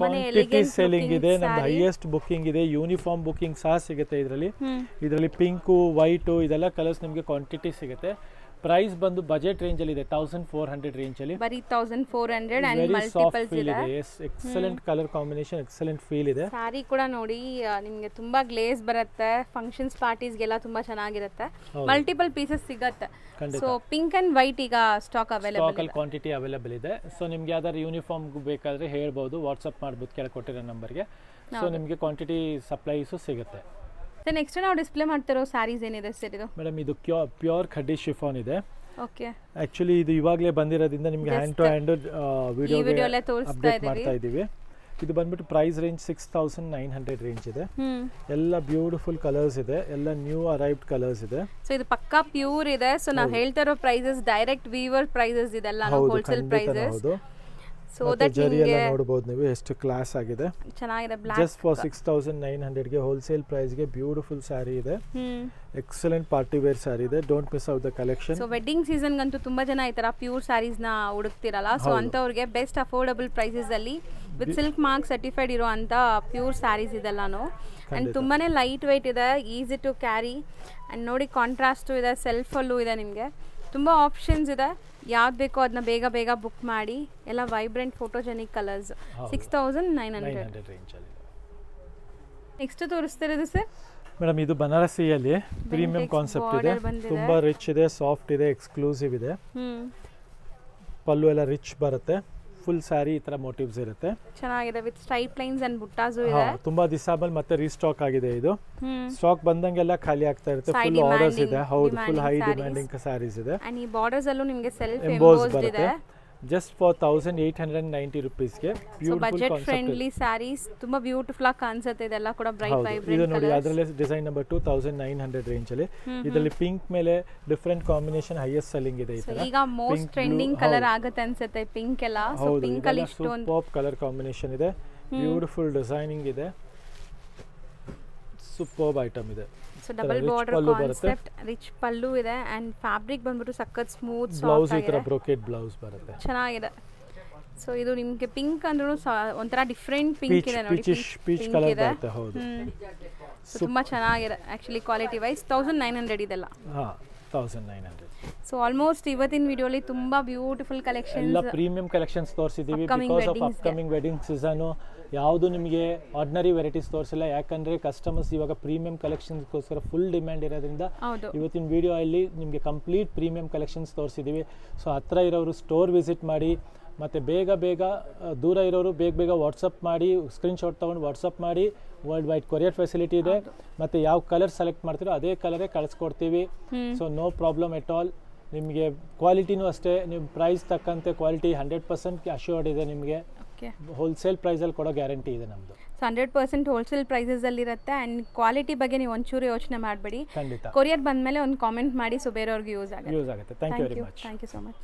ಕ್ವಾಂಟಿಟಿ ಸೇಲಿಂಗ್ ಇದೆ, ನಮ್ದು ಹೈಯೆಸ್ಟ್ ಬುಕಿಂಗ್ ಇದೆ, ಯೂನಿಫಾರ್ಮ್ ಬುಕಿಂಗ್ ಸಹ ಸಿಗುತ್ತೆ ಇದರಲ್ಲಿ ಪಿಂಕು, ವೈಟು ಇದೆಲ್ಲ ಕಲರ್ಸ್ ನಿಮಗೆ ಕ್ವಾಂಟಿಟಿ ಸಿಗುತ್ತೆ. ಪ್ರೈಸ್ ಬಂದು ಬಜೆಟ್ ರೇಂಜ್ ಅಲ್ಲಿ ಇದೆ, 1400 ರೇಂಜ್ ಅಲ್ಲಿ,
ಬರೀ 1400 ಅಂಡ್ ಮಲ್ಟಿಪಲ್ಸ್ ಇದೆ.
Excellent colour combination, excellent feel ಇದೆ.
ಸಾರಿ ಕೂಡ ನೋಡಿ ನಿಮಗೆ ತುಂಬಾ ಗ್ಲೇಸ್ ಬರುತ್ತೆ, ಫಂಕ್ಷನ್ಸ್ ಪಾರ್ಟೀಸ್ ಗೆಲ್ಲ ತುಂಬಾ ಚೆನ್ನಾಗಿರುತ್ತೆ, ಮಲ್ಟಿಪಲ್ ಪೀಸಸ್ ಸಿಗುತ್ತೆ. ಸೊ ಪಿಂಕ್ ಅಂಡ್ ವೈಟ್ ಈಗ ಸ್ಟಾಕ್ ಅವೈಲೇಬಲ್ ಇದೆ,
ಕ್ವಾಂಟಿಟಿ ಅವೈಲೇಬಲ್ ಇದೆ. ಸೊ ನಿಮ್ಗೆ ಯಾವ್ದಾದ್ರು ಯೂನಿಫಾರ್ಮ್ ಬೇಕಾದ್ರೆ ಹೇಳ್ಬೋದು, ವಾಟ್ಸ್ಆಪ್ ಮಾಡ್ಬೋದು ಕೆಳಗೆ ಕೊಟ್ಟಿರೋ ನಂಬರ್ಗೆ. ಸೊ ನಿಮಗೆ ಕ್ವಾಂಟಿಟಿ ಸಪ್ಲೈಸು ಸಿಗುತ್ತೆ.
ಸರ್ ನೆಕ್ಸ್ಟ್ ನಾವು ಡಿಸ್ಪ್ಲೇ ಮಾಡ್ತಿರೋ ಸ್ಯಾರೀಸ್ ಏನಿದೆ ಸರ್ ಇದು?
ಮೇಡಮ್, ಇದು ಪ್ಯೂರ್ ಖಡ್ಡಿ ಶಿಫಾನ್ ಇದೆ.
ಓಕೆ,
ಆಕ್ಚುಲಿ ಇದು ಇವಾಗಲೇ ಬಂದಿರೋದ್ರಿಂದ ನಿಮಗೆ hand to hand video update ಮಾಡ್ತಾ ಇದ್ದೀವಿ. ಇದು ಬಂದ್ಬಿಟ್ಟು ಪ್ರೈಸ್ ರೇಂಜ್ 6900 ರೇಂಜ್ ಇದೆ. ಎಲ್ಲ ಬ್ಯೂಟಿಫುಲ್ ಕಲರ್ಸ್ ಇದೆ, ಎಲ್ಲ ನ್ಯೂ ಅರೈವ್ಡ್ ಕಲರ್ಸ್ ಇದೆ.
ಸೊ ಇದು ಪಕ್ಕಾ ಪ್ಯೂರ್ ಇದೆ. ಸೊ ನಾವು ಹೇಳ್ತಾ ಇರೋ ಪ್ರೈಸಸ್ ಡೈರೆಕ್ಟ್ ವೀವರ್ ಪ್ರೈಸಸ್ ಇದೆಲ್ಲ, ಹೋಲ್ಸೇಲ್ ಪ್ರೈಸಸ್. ಸೊ ದಟ್
ಜರಿಯೆಲ್ಲ ನೋಡಬಹುದು ನೀವು, ಎಷ್ಟು ಕ್ಲಾಸ್ ಆಗಿದೆ,
ಚೆನ್ನಾಗಿದೆ.
ಜಸ್ಟ್ ಫಾರ್ 6900 ಗೆ ಹೋಲ್ಸೇಲ್ ಪ್ರೈಸ್ ಗೆ ಬ್ಯೂಟಿಫುಲ್ ಸ್ಯಾರಿ ಇದೆ, ಎಕ್ಸಲೆಂಟ್ ಪಾರ್ಟಿ ವೇರ್ ಸ್ಯಾರಿ ಇದೆ. Don't miss out the collection.
So wedding season ಗಂತೂ ತುಂಬಾ ಜನ ಈ ತರ ಪ್ಯೂರ್ ಸ್ಯಾರೀಸ್ ನ ಹುಡುಕ್ತಿರಲ್ಲ, ಸೊ ಅಂತವ್ರಿಗೆ ಬೆಸ್ಟ್ ಅಫೋರ್ಡಬಲ್ ಪ್ರೈಸಸ್ ಅಲ್ಲಿ ವಿತ್ ಸಿಲ್ಕ್ ಮಾರ್ಕ್ ಸರ್ಟಿಫೈಡ್ ಇರೋ ಅಂತ ಪ್ಯೂರ್ ಸ್ಯಾರೀಸ್ ಇದೆಲ್ಲಾನು. ಅಂಡ್ ತುಂಬಾನೇ ಲೈಟ್ ವೆಯ್ಟ್ ಇದೆ, ಈಸಿ ಟು ಕ್ಯಾರಿ. ಅಂಡ್ ನೋಡಿ ಕಾಂಟ್ರಾಸ್ಟು ಇದೆ, ಸೆಲ್ಫ್ ಅಲ್ಲೂ ಇದೆ, ನಿಮಗೆ ತುಂಬಾ ಆಪ್ಷನ್ಸ್ ಇದೆ. ಯಾವ್ದು ಬೇಕೋ ಅದನ್ನ ಬೇಗ ಬುಕ್ ಮಾಡಿ. ಎಲ್ಲ ವೈಬ್ರೆಂಟ್ ಫೋಟೋಜೆನಿಕ್ ಕಲರ್ಸ್. 6900
ರೇಂಜ್ ಅಲ್ಲಿ.
ನೆಕ್ಸ್ಟ್ ತೋರಿಸ್ತಿರೋದು ಸರ್
ಮೇಡಮ್, ಇದು ಬನಾರಸಿಯಲ್ಲಿ ಪ್ರೀಮಿಯಂ ಕಾನ್ಸೆಪ್ಟ್ ಇದೆ, ತುಂಬಾ ರಿಚ್ ಇದೆ, ಸಾಫ್ಟ್ ಇದೆ, ಎಕ್ಸ್ಕ್ಲೂಸಿವ್ ಇದೆ. ಪಲ್ಲು ಎಲ್ಲ ರಿಚ್ ಬರುತ್ತೆ, ಫುಲ್ ಸ್ಯಾರಿ ಈ ತರ ಮೋಟಿವ್ಸ್ ಇರುತ್ತೆ,
ಚೆನ್ನಾಗಿದೆ ವಿತ್ ಸ್ಟ್ರೈಪ್ ಲೈನ್ಸ್ ಅಂಡ್ ಬುಟ್ಟಾಸು ಇದೆ.
ತುಂಬಾ ದಿಸಾಬಲ್ ಮತ್ತೆ ರೀಸ್ಟಾಕ್ ಆಗಿದೆ. ಇದು ಸ್ಟಾಕ್ ಬಂದಂಗೆಲ್ಲ ಖಾಲಿ ಆಗ್ತಾ ಇರುತ್ತೆ, ಫುಲ್ ಆರ್ಡರ್ಸ್ ಇದೆ. ಹೌದು, ಫುಲ್ ಹೈ ಡಿಮ್ಯಾಂಡಿಂಗ್ ಸ್ಯಾರೀಸ್ ಇದೆ.
ಅಂಡ್ ಈ ಬಾರ್ಡರ್ಸ್ ಅಲ್ಲೂ ನಿಮಗೆ ಸೆಲ್ಫ್ ಎಂಬೋಸ್ಡ್ ಇದೆ,
ಜಸ್ಟ್ ಫಾರ್ 1890 ರುಪೀಸ್ಗೆ
ಬಜೆಟ್ ಫ್ರೆಂಡ್ಲಿ ಸ್ಯಾರೀಸ್ ತುಂಬಾ ಬ್ಯೂಟಿಫುಲ್ ಆಗಿ ಕಾಣಿಸುತ್ತೆ ಇದೆಲ್ಲ ಕೂಡ ಬ್ರೈಟ್ ವೈಬ್ರೆಂಟ್
ಇದು ನೋಡಿ ಅದರಲ್ಲಿ ಡಿಸೈನ್ ನಂಬರ್ 2900 ರೇಂಜ್ ಅಲ್ಲಿ ಇದರಲ್ಲಿ ಪಿಂಕ್ ಮೇಲೆ ಡಿಫರೆಂಟ್ ಕಾಂಬಿನೇಷನ್ ಹೈಯೆಸ್ಟ್ ಸೆಲ್ಲಿಂಗ್ ಇದೆ
ಈಗ ಮೋಸ್ಟ್ ಟ್ರೆಂಡಿಂಗ್ ಕಲರ್ ಆಗುತ್ತೆ ಅನ್ಸುತ್ತೆ ಪಿಂಕ್ ಎಲ್ಲ ಸೊ ಪಿಂಕ್ ಅಲ್ಲಿ ಇಷ್ಟೊಂದು
ಪಾಪ್ ಕಲರ್ ಕಾಂಬಿನೇಷನ್ ಇದೆ ಬ್ಯೂಟಿಫುಲ್ ಡಿಸೈನಿಂಗ್ ಇದೆ ಸೂಪರ್ಬ್ ಐಟಮ್ ಇದೆ
so double border concept rich pallu ಇದೆ ಅಂಡ್ ಫ್ಯಾಬ್ರಿಕ್ ಬಂದ್ಬಿಟ್ಟು ಸಖತ್ ಸ್ಮೂತ್
ಬ್ಲೌಸ್ ಈ ತರ ಬ್ರೋಕೆಟ್ ಬ್ಲೌಸ್ ಬರುತ್ತೆ
ಚೆನ್ನಾಗಿದೆ ಸೊ ಇದು ನಿಮಗೆ ಪಿಂಕ್ ಅಂದ್ರೂ ಒಂಥರ ಡಿಫರೆಂಟ್ ಪಿಂಕ್ ಇದೆ ನೋಡಿ
ಪೀಚ್ ಕಲರ್ ಬರುತ್ತೆ ಹೌದು
ತುಂಬಾ ಚೆನ್ನಾಗಿದೆ ಆಕ್ಚುಲಿ ಕ್ವಾಲಿಟಿ ವೈಸ್ 1900 ಇದೆಲ್ಲ
ಹಾ 1900
ಸೊ ಆಲ್ಮೋಸ್ಟ್ ಇವತ್ತಿನ ವಿಡಿಯೋಲಿ ತುಂಬಾ ಬ್ಯೂಟಿಫುಲ್ ಕಲೆಕ್ಷನ್ಸ್
ಎಲ್ಲ ಪ್ರೀಮಿಯಂ ಕಲೆಕ್ಷನ್ಸ್ ತೋರಿಸಿದೀವಿ because of upcoming wedding season ಯಾವುದು ನಿಮಗೆ ಆರ್ಡಿನರಿ ವೆರೈಟೀಸ್ ತೋರಿಸಿಲ್ಲ ಯಾಕಂದರೆ ಕಸ್ಟಮರ್ಸ್ ಇವಾಗ ಪ್ರೀಮಿಯಂ ಕಲೆಕ್ಷನ್ಸ್ಗೋಸ್ಕರ ಫುಲ್ ಡಿಮ್ಯಾಂಡ್ ಇರೋದ್ರಿಂದ ಇವತ್ತಿನ ವಿಡಿಯೋ ಅಲ್ಲಿ ನಿಮಗೆ ಕಂಪ್ಲೀಟ್ ಪ್ರೀಮಿಯಂ ಕಲೆಕ್ಷನ್ಸ್ ತೋರಿಸಿದ್ದೀವಿ ಸೊ ಹತ್ರ ಇರೋರು ಸ್ಟೋರ್ ವಿಸಿಟ್ ಮಾಡಿ ಮತ್ತು ಬೇಗ ದೂರ ಇರೋರು ಬೇಗ ವಾಟ್ಸಪ್ ಮಾಡಿ ಸ್ಕ್ರೀನ್ಶಾಟ್ ತೊಗೊಂಡು ವಾಟ್ಸಪ್ ಮಾಡಿ ವರ್ಲ್ಡ್ ವೈಡ್ ಕೊರಿಯರ್ ಫೆಸಿಲಿಟಿ ಇದೆ ಮತ್ತು ಯಾವ ಕಲರ್ ಸೆಲೆಕ್ಟ್ ಮಾಡ್ತೀರೋ ಅದೇ ಕಲರೇ ಕಳಿಸ್ಕೊಡ್ತೀವಿ so no problem at all ನಿಮಗೆ ಕ್ವಾಲಿಟಿನೂ ಅಷ್ಟೇ ನಿಮ್ಮ ಪ್ರೈಸ್ ತಕ್ಕಂತೆ ಕ್ವಾಲಿಟಿ 100% ಅಶ್ಯೂರ್ಡ್ ಇದೆ ನಿಮಗೆ ಹೋಲ್ಸೇಲ್ ಪ್ರೈಸಲ್ಲಿ ಕೊಡೋ ಗ್ಯಾರಂಟಿ ಇದೆ ನಮ್ಮದು
100% ಹೋಲ್ಸೇಲ್ ಪ್ರೈಸಲ್ಲಿ ಇರುತ್ತೆ ಆ್ಯಂಡ್ ಕ್ವಾಲಿಟಿ ಬಗ್ಗೆ ನೀವು ಒಂಚೂರು ಯೋಚನೆ ಮಾಡಬೇಡಿ
ಖಂಡಿತ
ಕೊರಿಯರ್ ಬಂದಮೇಲೆ ಒಂದು ಕಾಮೆಂಟ್ ಮಾಡಿ ಸೊ ಬೇರೆಯವ್ರಿಗೆ ಯೂಸ್
ಆಗುತ್ತೆ thank you very much
thank you so much